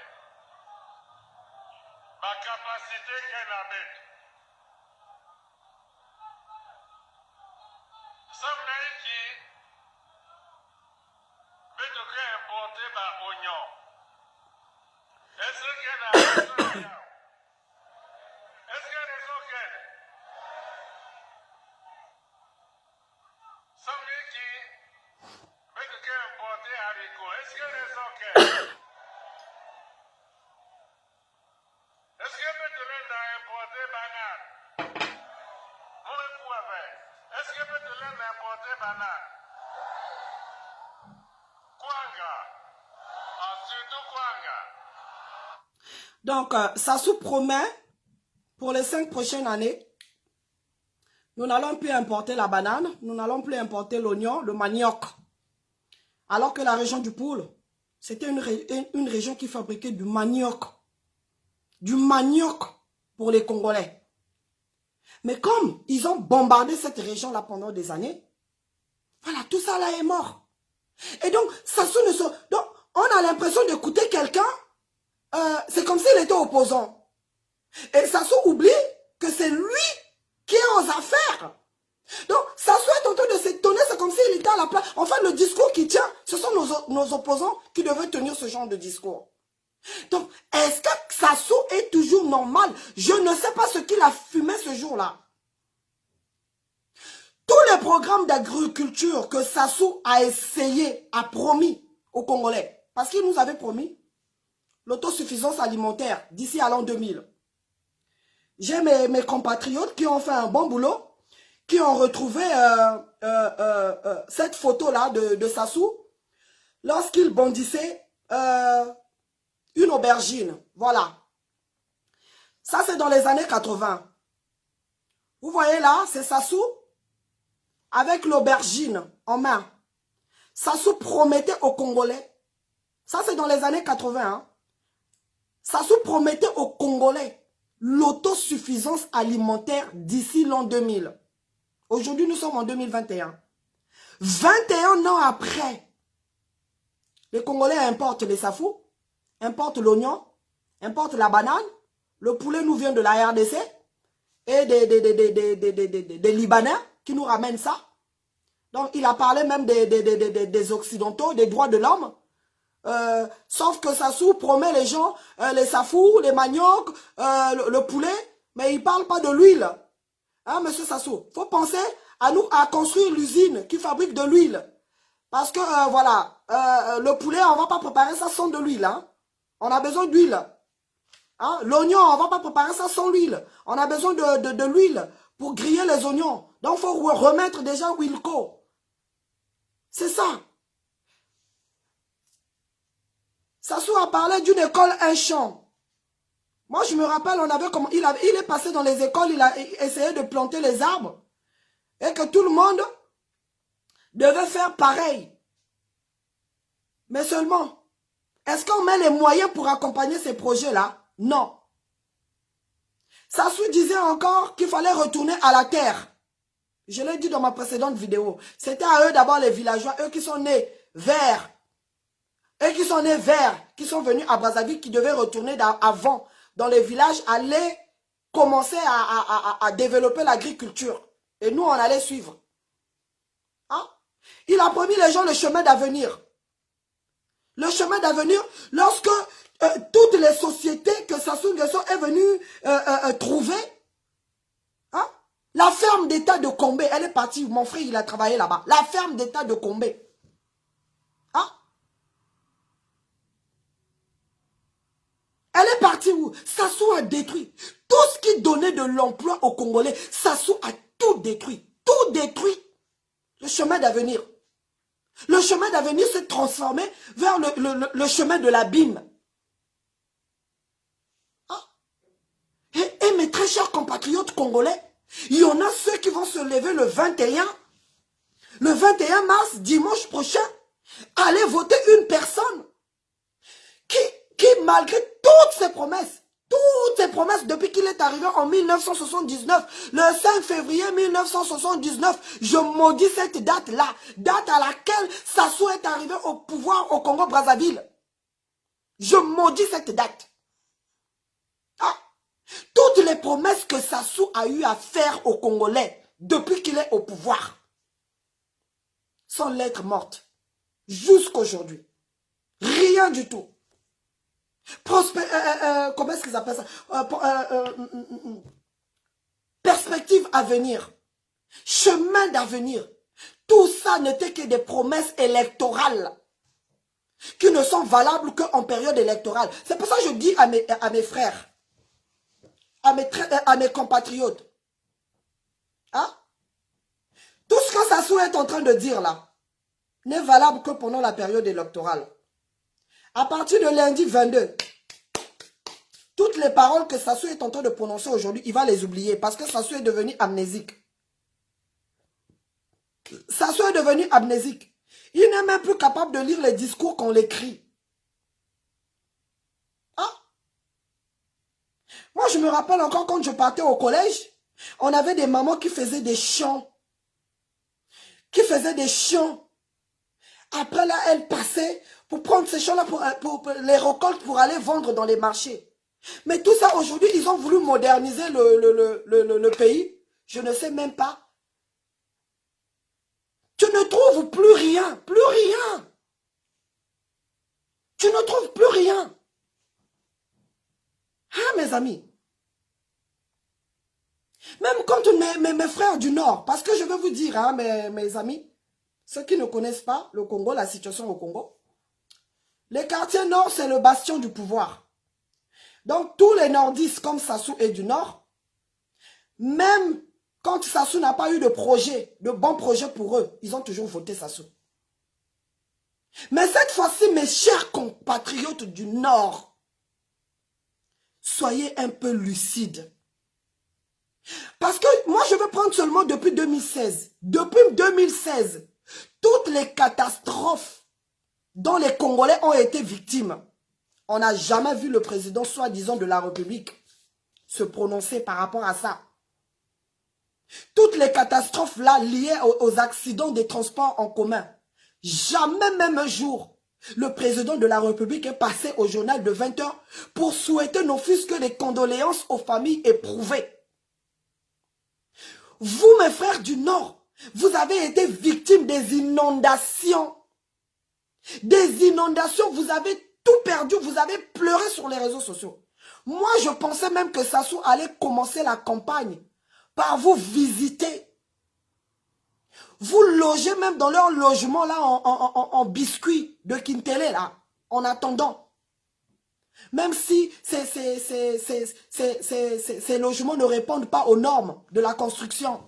ma capacité qu'elle a mise. Ça me dit que je vais importer ma oignon. Est-ce qu'elle a raison? Est-ce qu'elle a raison qu'elle? Ça me dit que je vais importer haricots. Est-ce qu'elle a raison qu'elle? Est-ce que maintenant on a importé banane? Est-ce que maintenant on a importé banane? Kwanga. Surtout Kwanga. Donc, ça se promet, pour les 5 prochaines années, nous n'allons plus importer la banane, nous n'allons plus importer l'oignon, le manioc. Alors que la région du Poul, c'était une région qui fabriquait du manioc. Du manioc pour les Congolais. Mais comme ils ont bombardé cette région-là pendant des années, voilà, tout ça là est mort. Et donc, Sassou ne se... Donc, on a l'impression d'écouter quelqu'un, c'est comme s'il était opposant. Et Sassou oublie que c'est lui qui est aux affaires. Donc, Sassou est en train de s'étonner, c'est comme s'il était à la place. En fait, le discours qui tient, ce sont nos opposants qui devaient tenir ce genre de discours. Donc, est-ce que Sassou est toujours normal? Je ne sais pas ce qu'il a fumé ce jour-là. Tous les programmes d'agriculture que Sassou a essayé, a promis aux Congolais, parce qu'il nous avait promis l'autosuffisance alimentaire d'ici à l'an 2000. J'ai mes compatriotes qui ont fait un bon boulot, qui ont retrouvé cette photo-là de Sassou lorsqu'il bondissait une aubergine. Voilà. Ça, c'est dans les années 80. Vous voyez là, c'est Sassou avec l'aubergine en main. Sassou promettait aux Congolais. Ça, c'est dans les années 80. Hein. Sassou promettait aux Congolais l'autosuffisance alimentaire d'ici l'an 2000. Aujourd'hui, nous sommes en 2021. 21 ans après, les Congolais importent les safous, importent l'oignon, importent la banane, le poulet nous vient de la RDC et des Libanais qui nous ramènent ça. Donc, il a parlé même des Occidentaux, des droits de l'homme. Sauf que Sassou promet les gens, les safous, les maniocs, le poulet, mais il ne parle pas de l'huile. Hein, monsieur Sassou, il faut penser à nous, à construire l'usine qui fabrique de l'huile. Parce que, voilà, le poulet, on ne va pas préparer ça sans de l'huile. Hein. On a besoin d'huile. Hein. L'oignon, on ne va pas préparer ça sans l'huile. On a besoin de l'huile pour griller les oignons. Donc, il faut remettre déjà Wilco. C'est ça. Sassou a parlé d'une école, un champ. Moi, je me rappelle, il est passé dans les écoles, il a essayé de planter les arbres. Et que tout le monde devait faire pareil. Mais seulement, est-ce qu'on met les moyens pour accompagner ces projets-là? Non. Sassou disait encore qu'il fallait retourner à la terre. Je l'ai dit dans ma précédente vidéo. C'était à eux d'abord les villageois, eux qui sont nés verts. Eux qui sont nés verts, qui sont venus à Brazzaville, qui devaient retourner avant dans les villages, aller commencer à développer l'agriculture. Et nous, on allait suivre. Hein? Il a promis les gens le chemin d'avenir. Le chemin d'avenir, lorsque toutes les sociétés que Sassou Nguesso est venu trouver, hein? La ferme d'État de Combé, elle est partie, mon frère, il a travaillé là-bas. La ferme d'État de Combé. Hein? Elle est partie où? Sassou a détruit. Tout ce qui donnait de l'emploi aux Congolais, Sassou a tout détruit. Tout détruit. Le chemin d'avenir. Le chemin d'avenir s'est transformé vers le chemin de l'abîme. Hein? Et mes très chers compatriotes congolais, il y en a ceux qui vont se lever le 21 mars, dimanche prochain, aller voter une personne qui malgré toutes ses promesses depuis qu'il est arrivé en 1979, le 5 février 1979, je maudis cette date-là, date à laquelle Sassou est arrivé au pouvoir au Congo-Brazzaville. Je maudis cette date. Ah. Toutes les promesses que Sassou a eu à faire aux Congolais depuis qu'il est au pouvoir sont lettres mortes jusqu'aujourd'hui. Rien du tout. Comment est-ce qu'ils appellent ça? Perspective à venir. Chemin d'avenir. Tout ça n'était que des promesses électorales qui ne sont valables qu'en période électorale. C'est pour ça que je dis à mes frères, à mes compatriotes, hein? Tout ce que Sassou est en train de dire là n'est valable que pendant la période électorale. À partir de lundi 22, toutes les paroles que Sassou est en train de prononcer aujourd'hui, il va les oublier parce que Sassou est devenu amnésique. Sassou est devenu amnésique. Il n'est même plus capable de lire les discours qu'on l'écrit. Hein? Moi, je me rappelle encore quand je partais au collège, on avait des mamans qui faisaient des chants. Après là, elles passaient pour prendre ces chants-là, pour les récoltes, pour aller vendre dans les marchés. Mais tout ça, aujourd'hui, ils ont voulu moderniser le pays. Je ne sais même pas. Tu ne trouves plus rien. Plus rien. Tu ne trouves plus rien. Ah, mes amis. Même quand mes frères du Nord, parce que je vais vous dire, hein, mes amis, ceux qui ne connaissent pas le Congo, la situation au Congo, les quartiers Nord, c'est le bastion du pouvoir. Donc, tous les nordistes comme Sassou et du Nord, même quand Sassou n'a pas eu de projet, de bons projets pour eux, ils ont toujours voté Sassou. Mais cette fois-ci, mes chers compatriotes du Nord, soyez un peu lucides. Parce que moi, je veux prendre seulement depuis 2016. Depuis 2016, toutes les catastrophes dont les Congolais ont été victimes, on n'a jamais vu le président soi-disant de la République se prononcer par rapport à ça. Toutes les catastrophes là liées aux accidents des transports en commun, jamais même un jour, le président de la République est passé au journal de 20 h pour souhaiter non fût-ce que des condoléances aux familles éprouvées. Vous, mes frères du Nord, vous avez été victimes des inondations. Des inondations, vous avez tout perdu, vous avez pleuré sur les réseaux sociaux. Moi, je pensais même que Sassou allait commencer la campagne par vous visiter. Vous logez même dans leur logement là en biscuits de Kintélé là, en attendant. Même si ces logements ne répondent pas aux normes de la construction.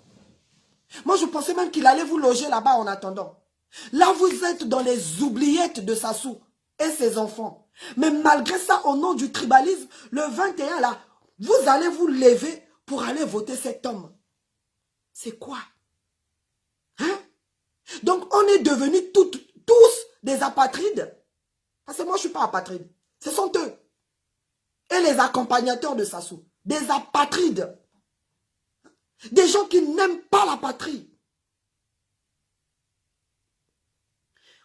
Moi, je pensais même qu'il allait vous loger là-bas en attendant. Là, vous êtes dans les oubliettes de Sassou et ses enfants. Mais malgré ça, au nom du tribalisme, le 21, là, vous allez vous lever pour aller voter cet homme. C'est quoi? Hein? Donc, on est devenus tous des apatrides. Parce que moi, je ne suis pas apatride. Ce sont eux. Et les accompagnateurs de Sassou. Des apatrides. Des gens qui n'aiment pas la patrie.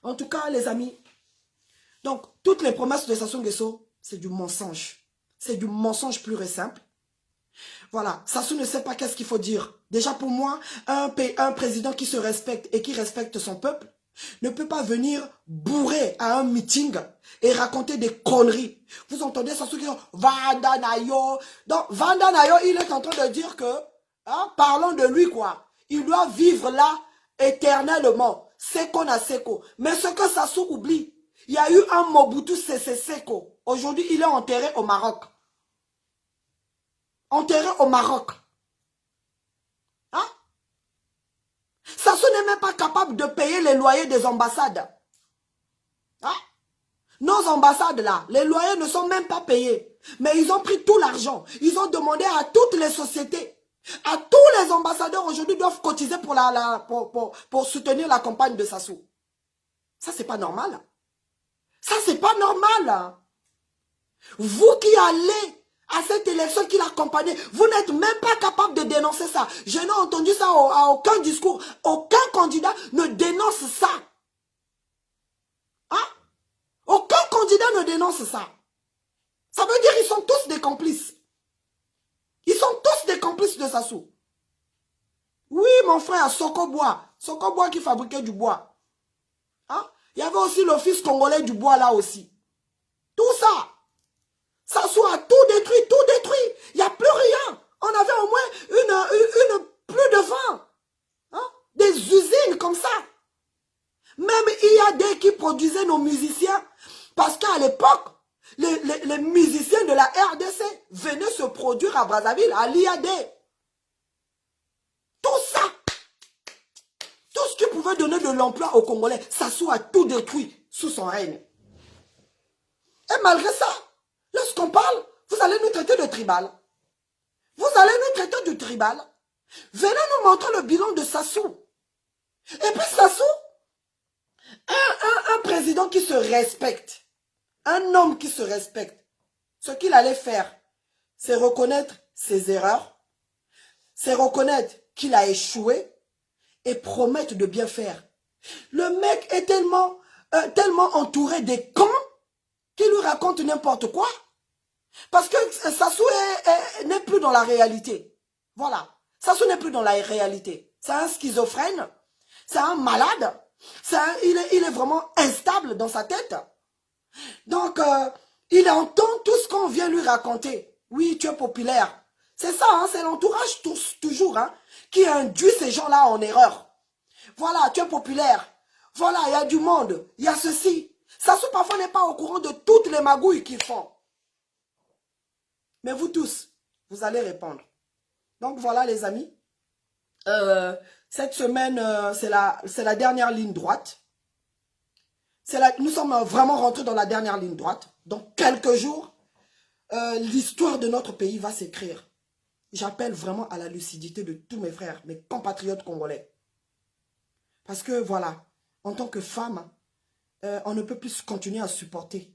En tout cas, les amis, donc, toutes les promesses de Sassou Nguesso, c'est du mensonge. C'est du mensonge pur et simple. Voilà, Sassou ne sait pas qu'est-ce qu'il faut dire. Déjà pour moi, un président qui se respecte et qui respecte son peuple ne peut pas venir bourrer à un meeting et raconter des conneries. Vous entendez Sassou qui dit Vanda Nayo. Donc, Vanda Nayo, il est en train de dire que, hein, parlons de lui quoi. Il doit vivre là éternellement. Seko na Seko. Mais ce que Sassou oublie, il y a eu un Mobutu Sese Seko. Aujourd'hui, il est enterré au Maroc. Enterré au Maroc. Hein? Sassou n'est même pas capable de payer les loyers des ambassades. Hein? Nos ambassades là, les loyers ne sont même pas payés. Mais ils ont pris tout l'argent. Ils ont demandé à toutes les sociétés. À tous les ambassadeurs aujourd'hui doivent cotiser pour soutenir la campagne de Sassou. Ça, c'est pas normal. Ça, c'est pas normal. Vous qui allez à cette élection qu'il a accompagnée, vous n'êtes même pas capable de dénoncer ça. Je n'ai entendu ça à aucun discours. Aucun candidat ne dénonce ça. Hein? Aucun candidat ne dénonce ça. Ça veut dire qu'ils sont tous des complices. Ils sont tous des complices de Sassou. Oui, mon frère, Sokobois. Sokobois qui fabriquait du bois. Hein? Il y avait aussi l'office congolais du bois là aussi. Tout ça. Sassou a tout détruit, tout détruit. Il n'y a plus rien. On avait au moins plus de 20. Hein? Des usines comme ça. Même IAD qui produisait nos musiciens. Parce qu'à l'époque, les musiciens de la RDC venaient se produire à Brazzaville, à l'IAD. Tout ça. Tout ce qui pouvait donner de l'emploi aux Congolais, Sassou a tout détruit sous son règne. Et malgré ça, lorsqu'on parle, vous allez nous traiter de tribal. Vous allez nous traiter de tribal. Venez nous montrer le bilan de Sassou. Et puis Sassou, un président qui se respecte, un homme qui se respecte, ce qu'il allait faire, c'est reconnaître ses erreurs, c'est reconnaître qu'il a échoué et promettre de bien faire. Le mec est tellement entouré des cons qu'il lui raconte n'importe quoi. Parce que Sassou n'est plus dans la réalité. Voilà. Sassou n'est plus dans la réalité. C'est un schizophrène. C'est un malade. Il est vraiment instable dans sa tête. Donc, il entend tout ce qu'on vient lui raconter. Oui, tu es populaire. C'est ça, hein, c'est l'entourage toujours hein, qui induit ces gens-là en erreur. Voilà, tu es populaire. Voilà, il y a du monde. Il y a ceci. Sassou parfois n'est pas au courant de toutes les magouilles qu'ils font. Mais vous tous, vous allez répondre. Donc voilà les amis. Cette semaine, c'est la dernière ligne droite. Nous sommes vraiment rentrés dans la dernière ligne droite. Dans quelques jours, l'histoire de notre pays va s'écrire. J'appelle vraiment à la lucidité de tous mes frères, mes compatriotes congolais. Parce que voilà, en tant que femme, on ne peut plus continuer à supporter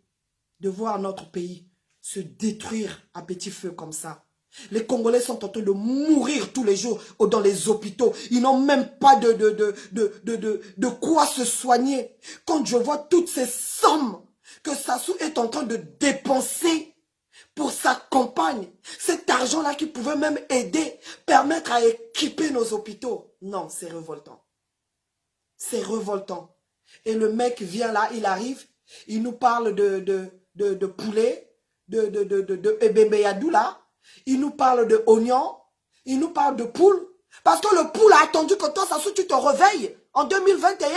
de voir notre pays se détruire à petit feu comme ça. Les Congolais sont en train de mourir tous les jours dans les hôpitaux. Ils n'ont même pas de quoi se soigner. Quand je vois toutes ces sommes que Sassou est en train de dépenser pour sa campagne, cet argent-là qui pouvait même aider, permettre à équiper nos hôpitaux. Non, c'est révoltant. C'est révoltant. Et le mec vient là, il arrive, il nous parle de poulet, de ebembeyadou là. Il nous parle de oignons, il nous parle de poule. Parce que le poule a attendu que toi, Sassou, tu te réveilles en 2021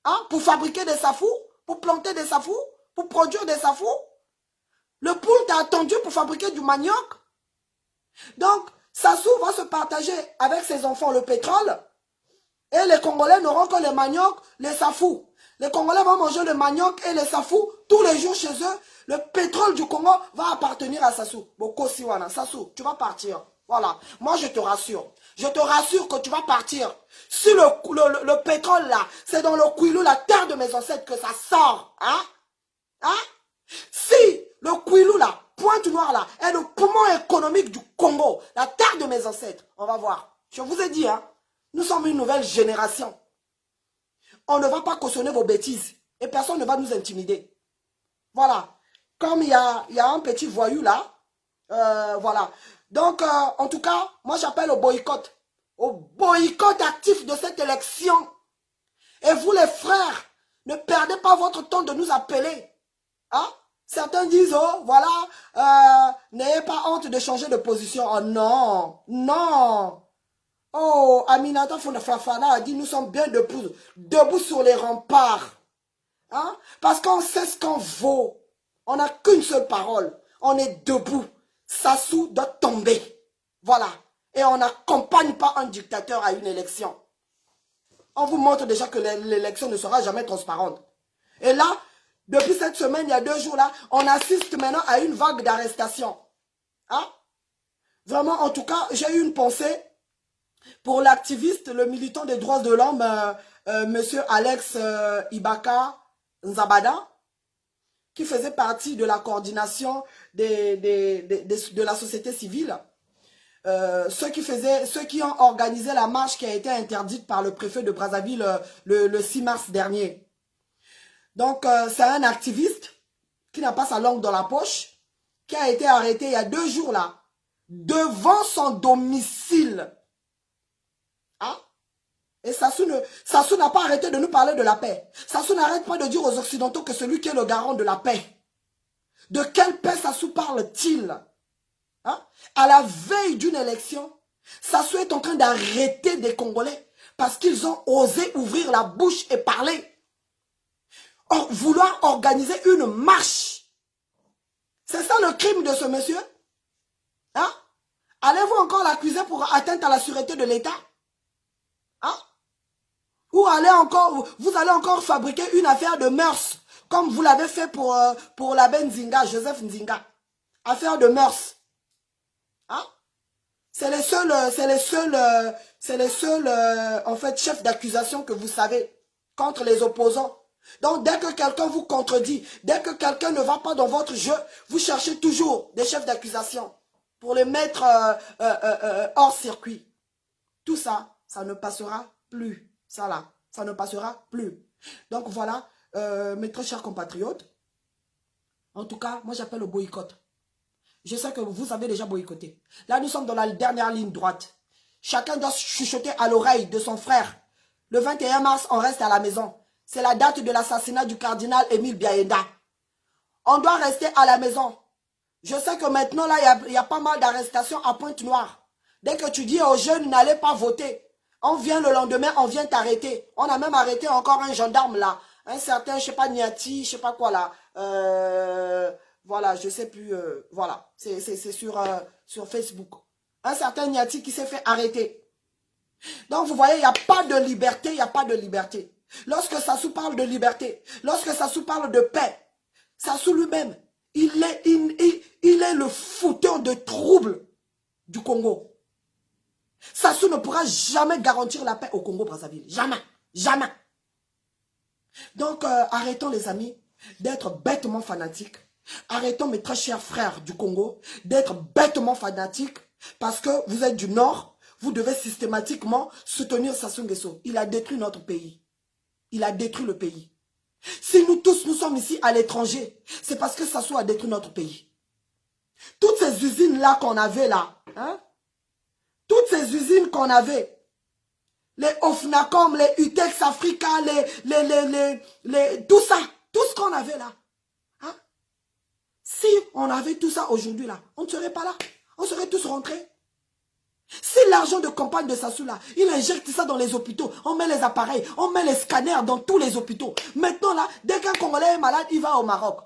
hein, pour fabriquer des safous, pour planter des safous, pour produire des safous. Le poule t'a attendu pour fabriquer du manioc. Donc, Sassou va se partager avec ses enfants le pétrole. Et les Congolais n'auront que les maniocs, les safous. Les Congolais vont manger le manioc et les safous tous les jours chez eux. Le pétrole du Congo va appartenir à Sassou. Boko Siwana, Sassou, tu vas partir. Voilà. Moi, je te rassure. Je te rassure que tu vas partir. Si le pétrole là, c'est dans le Kouilou, la terre de mes ancêtres, que ça sort. Hein? Hein? Si le Kouilou là, Pointe-Noire là, est le poumon économique du Congo, la terre de mes ancêtres, on va voir. Je vous ai dit, hein, nous sommes une nouvelle génération. On ne va pas cautionner vos bêtises. Et personne ne va nous intimider. Voilà. Comme il y a un petit voyou là. Voilà. Donc, en tout cas, moi j'appelle au boycott. Au boycott actif de cette élection. Et vous les frères, ne perdez pas votre temps de nous appeler. Hein? Certains disent, oh, voilà, n'ayez pas honte de changer de position. Oh non, non. Oh, Aminata Fafana a dit, nous sommes bien debout sur les remparts. Hein? Parce qu'on sait ce qu'on vaut. On n'a qu'une seule parole. On est debout. Sassou doit tomber. Voilà. Et on n'accompagne pas un dictateur à une élection. On vous montre déjà que l'élection ne sera jamais transparente. Et là, depuis cette semaine, il y a 2 jours là, on assiste maintenant à une vague d'arrestations. Hein? Vraiment, en tout cas, j'ai eu une pensée pour l'activiste, le militant des droits de l'homme, monsieur Alex Ibaka Nzabada, qui faisait partie de la coordination de la société civile. Ceux qui ont organisé la marche qui a été interdite par le préfet de Brazzaville le 6 mars dernier. Donc, c'est un activiste qui n'a pas sa langue dans la poche, qui a été arrêté il y a 2 jours là, devant son domicile. Hein? Et Sassou n'a pas arrêté de nous parler de la paix. Sassou n'arrête pas de dire aux Occidentaux que celui qui est le garant de la paix. De quelle paix Sassou parle-t-il? Hein? À la veille d'une élection, Sassou est en train d'arrêter des Congolais parce qu'ils ont osé ouvrir la bouche et parler. Or, vouloir organiser une marche. C'est ça le crime de ce monsieur? Hein? Allez-vous encore l'accuser pour atteinte à la sûreté de l'État? Hein? Ou vous allez encore fabriquer une affaire de mœurs, comme vous l'avez fait pour l'abbé Nzinga, Joseph Nzinga. Affaire de mœurs. Hein? C'est les seuls en fait, chefs d'accusation que vous savez contre les opposants. Donc, dès que quelqu'un vous contredit, dès que quelqu'un ne va pas dans votre jeu, vous cherchez toujours des chefs d'accusation pour les mettre hors circuit. Tout ça, ça ne passera plus. Ça là, ça ne passera plus. Donc voilà, mes très chers compatriotes, en tout cas, moi j'appelle au boycott. Je sais que vous avez déjà boycotté. Là, nous sommes dans la dernière ligne droite. Chacun doit chuchoter à l'oreille de son frère. Le 21 mars, on reste à la maison. C'est la date de l'assassinat du cardinal Émile Biaenda. On doit rester à la maison. Je sais que maintenant, là, il y a pas mal d'arrestations à Pointe-Noire. Dès que tu dis aux jeunes, n'allez pas voter. On vient le lendemain, on vient t'arrêter. On a même arrêté encore un gendarme là. Un certain, je sais pas, Niati, je sais pas quoi là. Voilà, je sais plus. Voilà, c'est sur Facebook. Un certain Niati qui s'est fait arrêter. Donc vous voyez, il n'y a pas de liberté, il n'y a pas de liberté. Lorsque Sassou parle de liberté, lorsque Sassou parle de paix, Sassou lui-même, il est le fouteur de troubles du Congo. Sassou ne pourra jamais garantir la paix au Congo-Brazzaville. Jamais. Jamais. Donc, arrêtons les amis d'être bêtement fanatiques. Arrêtons mes très chers frères du Congo d'être bêtement fanatiques parce que vous êtes du Nord. Vous devez systématiquement soutenir Sassou Nguesso. Il a détruit notre pays. Il a détruit le pays. Si nous tous, nous sommes ici à l'étranger, c'est parce que Sassou a détruit notre pays. Toutes ces usines-là qu'on avait là, hein? Toutes ces usines qu'on avait, les Ofnacom, les Utex Africa, tout ça, tout ce qu'on avait là. Hein? Si on avait tout ça aujourd'hui là, on ne serait pas là. On serait tous rentrés. Si l'argent de campagne de Sassou là, il injecte ça dans les hôpitaux, on met les appareils, on met les scanners dans tous les hôpitaux. Maintenant là, dès qu'un Congolais est malade, il va au Maroc.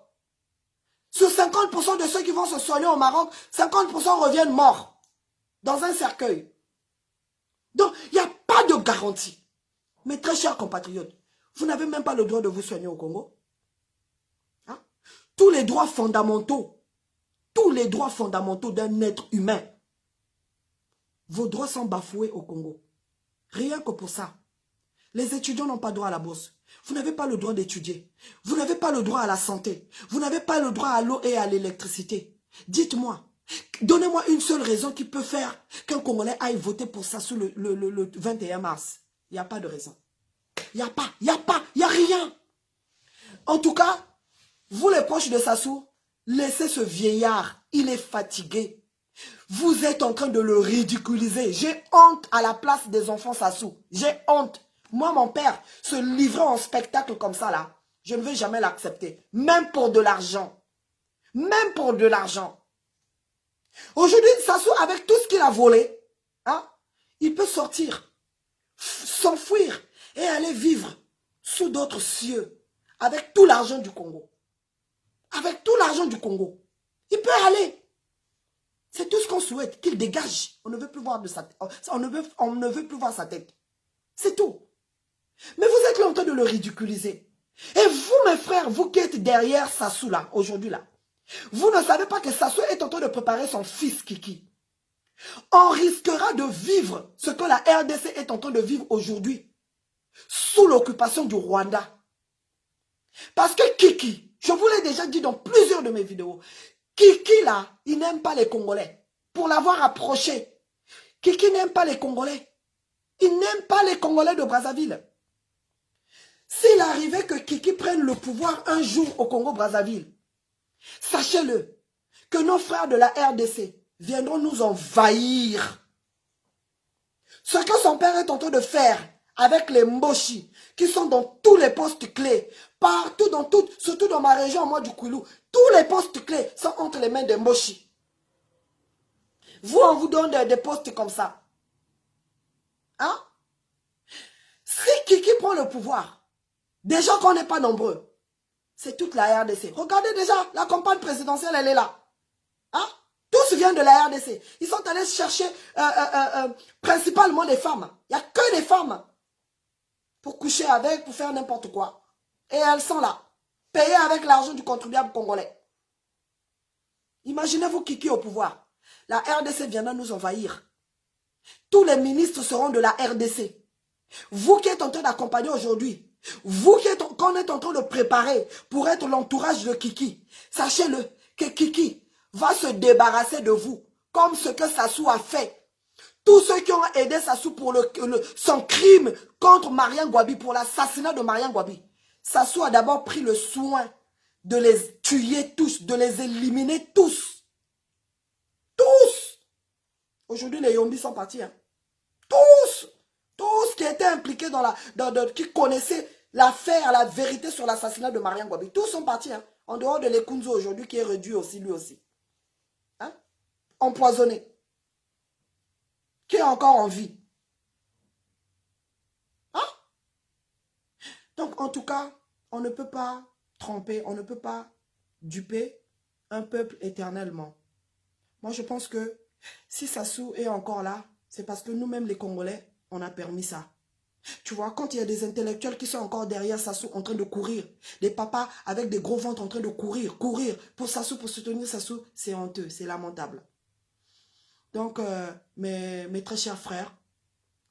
Sur 50% de ceux qui vont se soigner au Maroc, 50% reviennent morts. Dans un cercueil. Donc, il n'y a pas de garantie. mes très chers compatriotes, vous n'avez même pas le droit de vous soigner au Congo. Hein? Tous les droits fondamentaux d'un être humain, vos droits sont bafoués au Congo. Rien que pour ça. Les étudiants n'ont pas droit à la bourse. Vous n'avez pas le droit d'étudier. Vous n'avez pas le droit à la santé. Vous n'avez pas le droit à l'eau et à l'électricité. Dites-moi, donnez-moi une seule raison qui peut faire qu'un Congolais aille voter pour Sassou le 21 mars. Il n'y a pas de raison. Il n'y a rien. En tout cas, vous les proches de Sassou, laissez ce vieillard. Il est fatigué. Vous êtes en train de le ridiculiser. J'ai honte à la place des enfants Sassou. J'ai honte. Moi, mon père, se livrer en spectacle comme ça, là, je ne vais jamais l'accepter. Même pour de l'argent. Même pour de l'argent. Aujourd'hui, Sassou, avec tout ce qu'il a volé, hein, il peut sortir, s'enfuir et aller vivre sous d'autres cieux. Avec tout l'argent du Congo. Avec tout l'argent du Congo. Il peut aller. C'est tout ce qu'on souhaite, qu'il dégage. On ne veut plus voir de sa tête. On ne veut plus voir sa tête. C'est tout. Mais vous êtes là en train de le ridiculiser. Et vous, mes frères, vous qui êtes derrière Sassou là, aujourd'hui là, vous ne savez pas que Sassou est en train de préparer son fils Kiki. On risquera de vivre ce que la RDC est en train de vivre aujourd'hui, sous l'occupation du Rwanda. Parce que Kiki, je vous l'ai déjà dit dans plusieurs de mes vidéos, Kiki là, il n'aime pas les Congolais. Pour l'avoir approché, Kiki n'aime pas les Congolais. Il n'aime pas les Congolais de Brazzaville. S'il arrivait que Kiki prenne le pouvoir un jour au Congo-Brazzaville, sachez-le, que nos frères de la RDC viendront nous envahir. Ce que son père est en train de faire avec les Mboshi, qui sont dans tous les postes clés, partout, surtout dans ma région, moi du Kwilu, tous les postes clés sont entre les mains des Mboshi. Vous, on vous donne des postes comme ça. Hein? Si Kiki prend le pouvoir, déjà qu'on n'est pas nombreux, c'est toute la RDC. Regardez déjà, la campagne présidentielle, elle est là. Hein? Tous viennent de la RDC. Ils sont allés chercher principalement des femmes. Il n'y a que des femmes pour coucher avec, pour faire n'importe quoi. Et elles sont là, payées avec l'argent du contribuable congolais. Imaginez-vous Kiki au pouvoir. La RDC viendra nous envahir. Tous les ministres seront de la RDC. Vous qui êtes en train d'accompagner aujourd'hui, vous qu'on est en train de préparer pour être l'entourage de Kiki, sachez-le que Kiki va se débarrasser de vous, comme ce que Sassou a fait. Tous ceux qui ont aidé Sassou pour son crime contre Mariam Gwabi, pour l'assassinat de Mariam Gwabi, Sassou a d'abord pris le soin de les tuer tous, de les éliminer tous. Tous. Aujourd'hui, les Yombis sont partis. Hein. Tous. Tous qui étaient impliqués qui connaissaient l'affaire, la vérité sur l'assassinat de Mariam Gwabi. Tous sont partis. Hein. En dehors de Lekunzo aujourd'hui, qui est réduit aussi, lui aussi. Hein? Empoisonné. Qui est encore en vie. Hein? Donc, en tout cas, on ne peut pas tromper, on ne peut pas duper un peuple éternellement. Moi, je pense que si Sassou est encore là, c'est parce que nous-mêmes, les Congolais, on a permis ça. Tu vois, quand il y a des intellectuels qui sont encore derrière Sassou en train de courir, des papas avec des gros ventres en train de courir pour Sassou, pour soutenir Sassou, c'est honteux, c'est lamentable. Donc, mes très chers frères,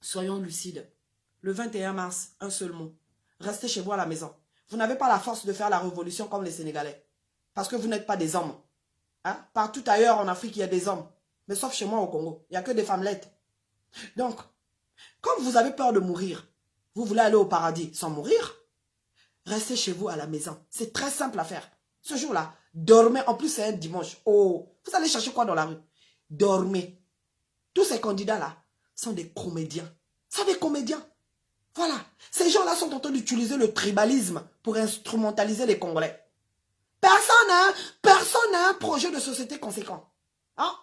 soyons lucides. Le 21 mars, un seul mot. Restez chez vous à la maison. Vous n'avez pas la force de faire la révolution comme les Sénégalais. Parce que vous n'êtes pas des hommes. Hein? Partout ailleurs en Afrique, il y a des hommes. Mais sauf chez moi au Congo, il n'y a que des femmelettes. Donc, comme vous avez peur de mourir, vous voulez aller au paradis sans mourir, restez chez vous à la maison. C'est très simple à faire. Ce jour-là, dormez. En plus, c'est un dimanche. Oh, vous allez chercher quoi dans la rue? Dormez. Tous ces candidats-là sont des comédiens. C'est des comédiens. Voilà. Ces gens-là sont en train d'utiliser le tribalisme pour instrumentaliser les Congolais. Personne n'a un projet de société conséquent. Hein?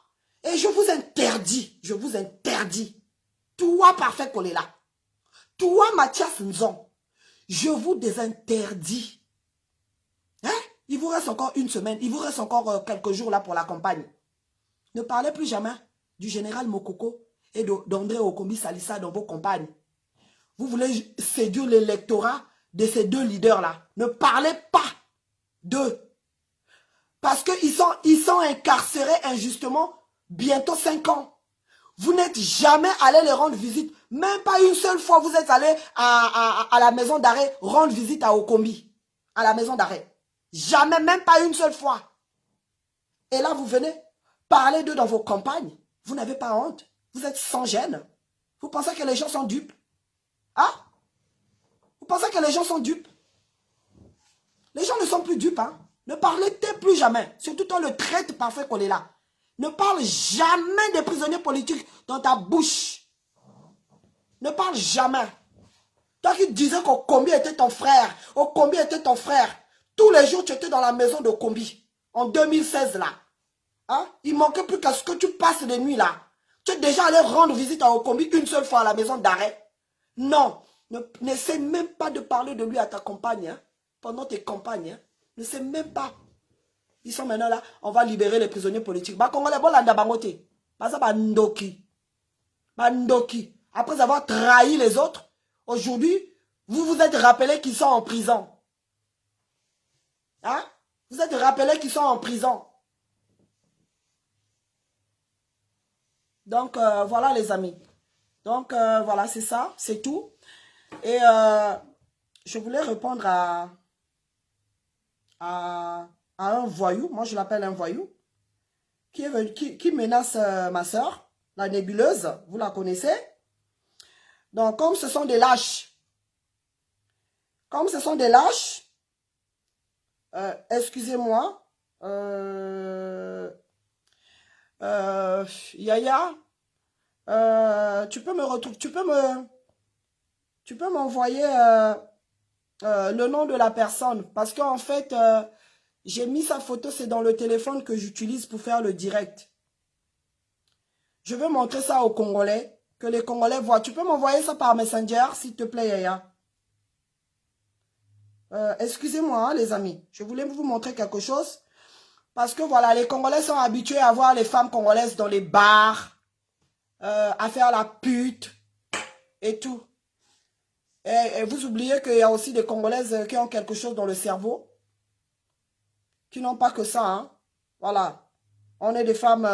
Et je vous interdis, toi Parfait Kolela, toi Mathias Nzon, je vous désinterdis. Hein? Il vous reste encore une semaine, il vous reste encore quelques jours là pour la campagne. Ne parlez plus jamais du général Mokoko et d'André Okombi Salissa dans vos campagnes. Vous voulez séduire l'électorat de ces deux leaders-là. Ne parlez pas d'eux. Parce qu'ils sont incarcérés injustement bientôt 5 ans. Vous n'êtes jamais allé les rendre visite. Même pas une seule fois vous êtes allé à la maison d'arrêt rendre visite à Okombi. À la maison d'arrêt. Jamais, même pas une seule fois. Et là, vous venez parler d'eux dans vos campagnes. Vous n'avez pas honte. Vous êtes sans gêne. Vous pensez que les gens sont dupes? Hein? Vous pensez que les gens sont dupes? Les gens ne sont plus dupes. Hein? Ne parlez plus jamais. Surtout toi, le traître parfait qu'on est là. Ne parle jamais des prisonniers politiques dans ta bouche. Ne parle jamais. Toi qui disais qu'Okombi était ton frère. Okombi était ton frère. Tous les jours, tu étais dans la maison d'Okombi. En 2016, là. Hein? Il manquait plus qu'à ce que tu passes les nuits, là. Tu es déjà allé rendre visite à Okombi une seule fois à la maison d'arrêt. Non. N'essaie même pas de parler de lui à ta compagne. Hein? Pendant tes campagnes. Hein? Ne sais même pas. Ils sont maintenant là. On va libérer les prisonniers politiques. Bah, Congolais, bon, là, bangote. Bah, ça, bah, Ndoki. Bah, Ndoki. Après avoir trahi les autres, aujourd'hui, vous vous êtes rappelé qu'ils sont en prison. Hein? Vous êtes rappelé qu'ils sont en prison. Donc, voilà, les amis. Donc, voilà, c'est ça. C'est tout. Et je voulais répondre à un voyou, moi je l'appelle un voyou, qui menace ma soeur, la nébuleuse, vous la connaissez. Donc comme ce sont des lâches, excusez-moi, Yaya, tu peux me retrouver, tu peux m'envoyer le nom de la personne, parce qu'en fait, j'ai mis sa photo, c'est dans le téléphone que j'utilise pour faire le direct. Je veux montrer ça aux Congolais, que les Congolais voient. Tu peux m'envoyer ça par Messenger, s'il te plaît, Yaya. Excusez-moi, hein, les amis. Je voulais vous montrer quelque chose. Parce que voilà, les Congolais sont habitués à voir les femmes congolaises dans les bars, à faire la pute et tout. Et vous oubliez qu'il y a aussi des Congolaises qui ont quelque chose dans le cerveau. Qui n'ont pas que ça. Hein. Voilà. On est des femmes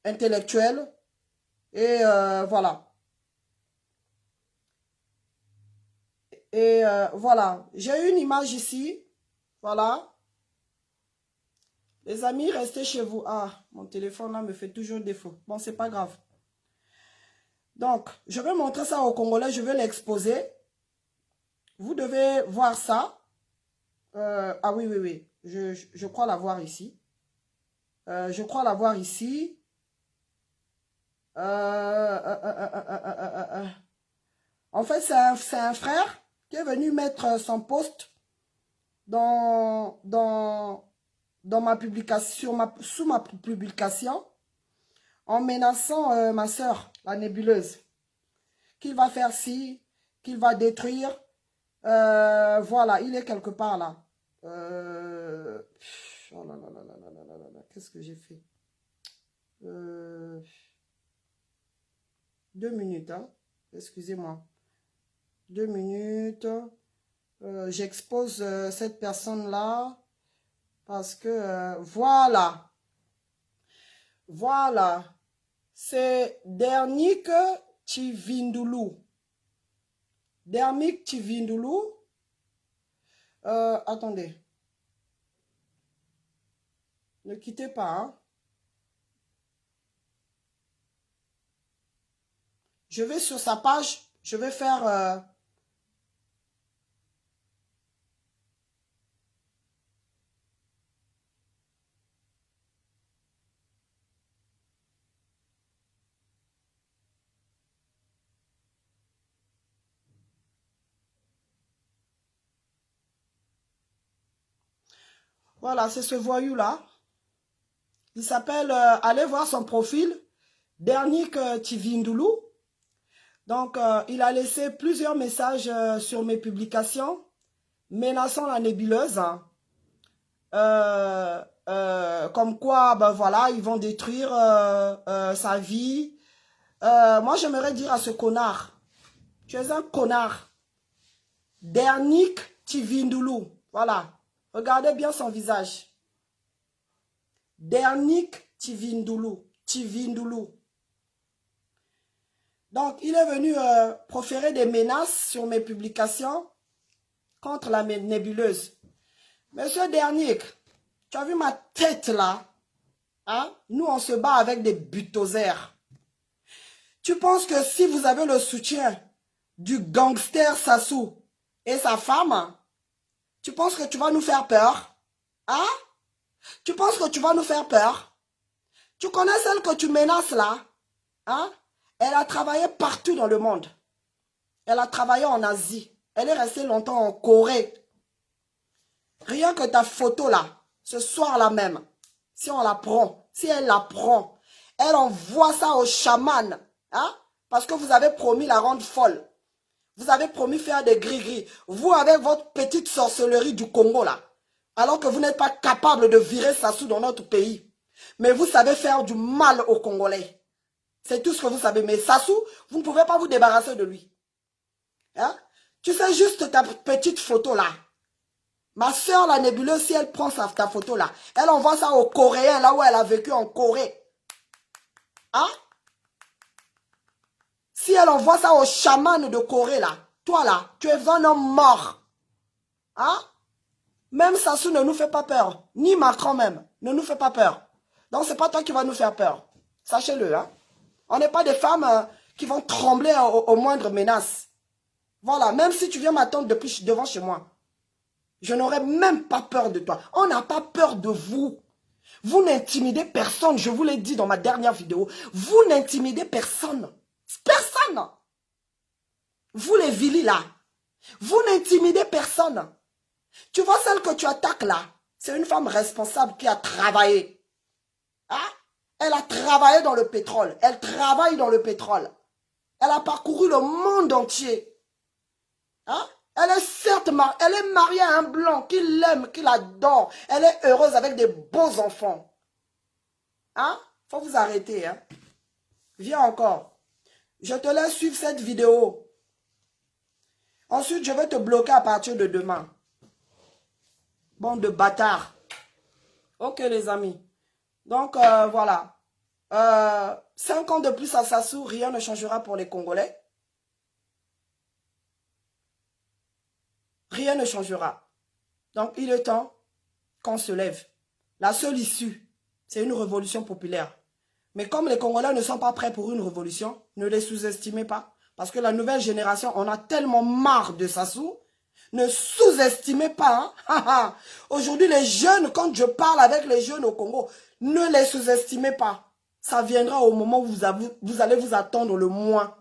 intellectuelles. Et voilà. Et voilà. J'ai une image ici. Voilà. Les amis, restez chez vous. Ah, mon téléphone là me fait toujours défaut. Bon, c'est pas grave. Donc, je vais montrer ça aux Congolais. Je vais l'exposer. Vous devez voir ça. Ah oui, oui, oui. Je crois l'avoir ici. Je crois l'avoir ici. En fait, c'est un frère qui est venu mettre son post dans ma publication, sous ma publication, en menaçant ma soeur, la nébuleuse. Qu'il va faire ci, qu'il va détruire. Voilà, il est quelque part là. Oh là là là là là là là là, qu'est-ce que j'ai fait? 2 minutes, hein? Excusez-moi. 2 minutes. J'expose cette personne-là parce que voilà. Voilà. C'est Dernique Chivindulu. Dernique Chivindulu. Attendez. Ne quittez pas. Hein. Je vais sur sa page. Je vais faire... Voilà, c'est ce voyou-là. Il s'appelle... allez voir son profil. Dernique Chivindulu. Donc, il a laissé plusieurs messages sur mes publications, menaçant la nébuleuse. Comme quoi, ben voilà, ils vont détruire sa vie. Moi, j'aimerais dire à ce connard, Tu es un connard. Dernique Tivindulu. Voilà. Regardez bien son visage. Dernique Tivindulu. Tivindulu. Donc, il est venu proférer des menaces sur mes publications contre la nébuleuse. Monsieur Dernique, tu as vu ma tête là? Hein? Nous, on se bat avec des bulldozers. Tu penses que si vous avez le soutien du gangster Sassou et sa femme, tu penses que tu vas nous faire peur? Hein? Tu penses que tu vas nous faire peur? Tu connais celle que tu menaces là? Hein? Elle a travaillé partout dans le monde. Elle a travaillé en Asie. Elle est restée longtemps en Corée. Rien que ta photo là, ce soir-là même, si on la prend, si elle la prend, elle envoie ça au chaman. Hein? Parce que vous avez promis la rendre folle. Vous avez promis faire des gris-gris. Vous avec votre petite sorcellerie du Congo là. Alors que vous n'êtes pas capable de virer Sassou dans notre pays. Mais vous savez faire du mal aux Congolais. C'est tout ce que vous savez. Mais Sassou, vous ne pouvez pas vous débarrasser de lui. Hein? Tu sais juste ta petite photo là. Ma soeur la nébuleuse, si elle prend ta photo là, elle envoie ça aux Coréens là où elle a vécu en Corée. Hein? Si elle envoie ça aux chamans de Corée là, toi là, tu es un homme mort. Hein? Même Sassou ne nous fait pas peur. Ni Macron même ne nous fait pas peur. Donc c'est pas toi qui vas nous faire peur. Sachez-le. Hein? On n'est pas des femmes qui vont trembler aux moindres menaces. Voilà, même si tu viens m'attendre devant chez moi, je n'aurai même pas peur de toi. On n'a pas peur de vous. Vous n'intimidez personne, je vous l'ai dit dans ma dernière vidéo. Vous n'intimidez personne. Personne. Vous les vilis là, vous n'intimidez personne. Tu vois celle que tu attaques là, c'est une femme responsable qui a travaillé. Hein? Elle a travaillé dans le pétrole. Elle travaille dans le pétrole. Elle a parcouru le monde entier. Hein? Elle est certes elle est mariée à un blanc qui l'aime, qui l'adore. Elle est heureuse avec des beaux enfants. Hein? Faut vous arrêter. Hein? Viens encore. Je te laisse suivre cette vidéo. Ensuite, je vais te bloquer à partir de demain. Bande de bâtards. Ok les amis. Donc voilà. 5 ans de plus à Sassou, rien ne changera pour les Congolais. Rien ne changera. Donc il est temps qu'on se lève. La seule issue, c'est une révolution populaire. Mais comme les Congolais ne sont pas prêts pour une révolution, ne les sous-estimez pas. Parce que la nouvelle génération, on a tellement marre de Sassou. Ne sous-estimez pas. Hein? Aujourd'hui, les jeunes, quand je parle avec les jeunes au Congo, ne les sous-estimez pas. Ça viendra au moment où vous allez vous attendre le moins.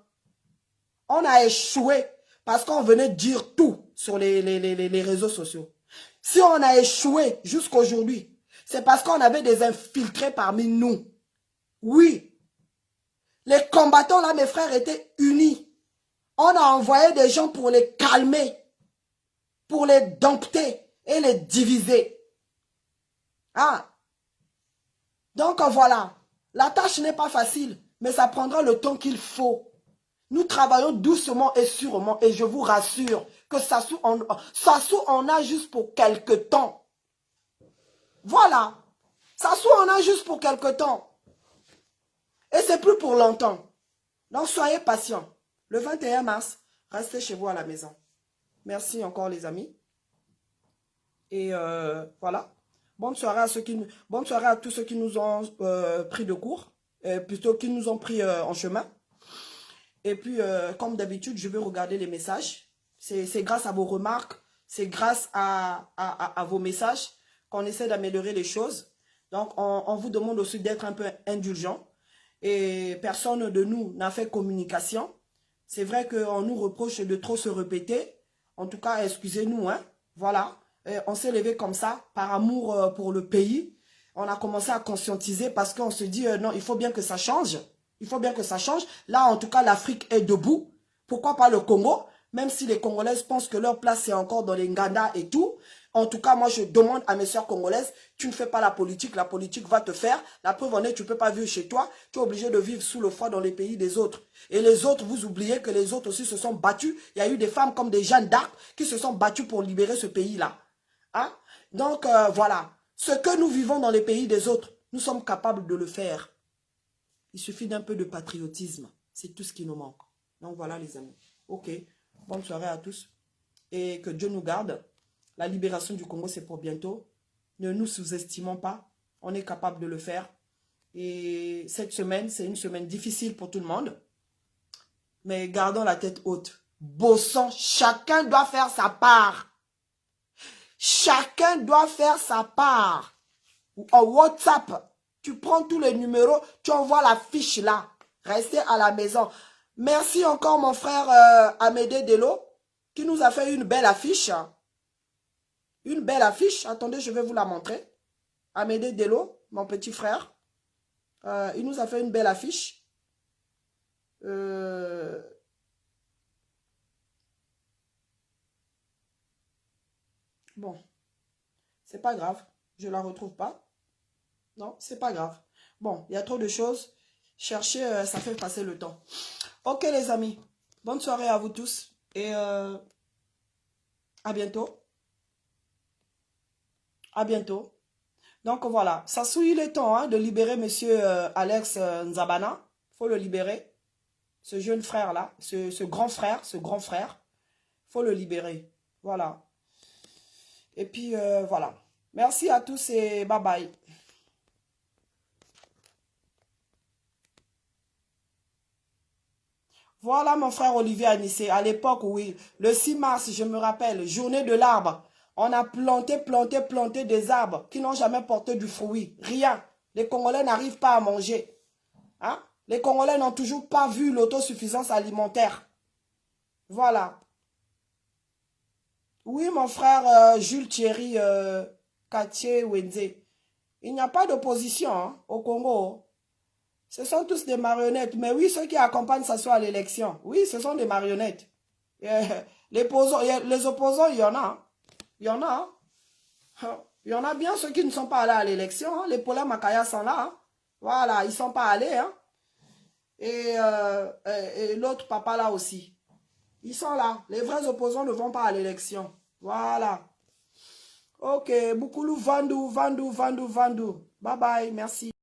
On a échoué parce qu'on venait dire tout sur les réseaux sociaux. Si on a échoué jusqu'à aujourd'hui, c'est parce qu'on avait des infiltrés parmi nous. Oui. Les combattants là, mes frères, étaient unis. On a envoyé des gens pour les calmer, pour les dompter et les diviser. Ah. Donc voilà, la tâche n'est pas facile, mais ça prendra le temps qu'il faut. Nous travaillons doucement et sûrement et je vous rassure que Sassou en a juste pour quelque temps. Voilà. Sassou en a juste pour quelque temps. Et c'est plus pour longtemps. Donc soyez patients. Le 21 mars, restez chez vous à la maison. Merci encore les amis. Et voilà. Bonne soirée à tous ceux qui nous ont pris de court. Plutôt qui nous ont pris en chemin. Et puis, comme d'habitude, je vais regarder les messages. C'est grâce à vos remarques, c'est grâce à vos messages qu'on essaie d'améliorer les choses. Donc, on vous demande aussi d'être un peu indulgent. Et personne de nous n'a fait communication. C'est vrai qu'on nous reproche de trop se répéter. En tout cas, excusez-nous. Hein? Voilà. On s'est levé comme ça, par amour pour le pays. On a commencé à conscientiser parce qu'on se dit, non, il faut bien que ça change. Il faut bien que ça change. Là, en tout cas, l'Afrique est debout. Pourquoi pas le Congo? Même si les Congolaises pensent que leur place, c'est encore dans les Nganda et tout. En tout cas, moi, je demande à mes sœurs congolaises, tu ne fais pas la politique va te faire. La preuve en est, tu ne peux pas vivre chez toi, tu es obligé de vivre sous le froid dans les pays des autres. Et les autres, vous oubliez que les autres aussi se sont battus. Il y a eu des femmes comme des Jeanne d'Arc qui se sont battues pour libérer ce pays-là. Hein? Donc, voilà. Ce que nous vivons dans les pays des autres, nous sommes capables de le faire. Il suffit d'un peu de patriotisme. C'est tout ce qui nous manque. Donc, voilà, les amis. Ok. Bonne soirée à tous. Et que Dieu nous garde. La libération du Congo, c'est pour bientôt. Ne nous sous-estimons pas. On est capable de le faire. Et cette semaine, c'est une semaine difficile pour tout le monde. Mais gardons la tête haute. Bossons. Chacun doit faire sa part. Chacun doit faire sa part. En WhatsApp, tu prends tous les numéros, tu envoies la fiche là. Restez à la maison. Merci encore mon frère Amédée Delo qui nous a fait une belle affiche. Une belle affiche. Attendez, je vais vous la montrer. Amédée Delo, mon petit frère. Il nous a fait une belle affiche. Bon. C'est pas grave. Je la retrouve pas. Non, c'est pas grave. Bon, il y a trop de choses. Chercher, ça fait passer le temps. Ok les amis. Bonne soirée à vous tous. Et à bientôt. À bientôt. Donc voilà, ça souille le temps hein, de libérer monsieur Alex Nzabana. Il faut le libérer. Ce jeune frère-là, ce grand frère. Il faut le libérer. Voilà. Et puis voilà. Merci à tous et bye bye. Voilà mon frère Olivier Anissé. À l'époque, oui, le 6 mars, je me rappelle, journée de l'arbre. On a planté des arbres qui n'ont jamais porté du fruit. Rien. Les Congolais n'arrivent pas à manger. Hein? Les Congolais n'ont toujours pas vu l'autosuffisance alimentaire. Voilà. Oui, mon frère Jules Thierry Katié Wenze. Il n'y a pas d'opposition hein, au Congo. Ce sont tous des marionnettes. Mais oui, ceux qui accompagnent Sassou à l'élection, oui, ce sont des marionnettes. Les opposants, il y en a. Hein. Il y en a. Hein. Il y en a bien ceux qui ne sont pas allés à l'élection. Hein. Les Paula Makaya sont là. Hein. Voilà, ils ne sont pas allés. Hein. Et l'autre papa là aussi. Ils sont là. Les vrais opposants ne vont pas à l'élection. Voilà. Ok, Boukoulou Vandou. Bye bye, merci.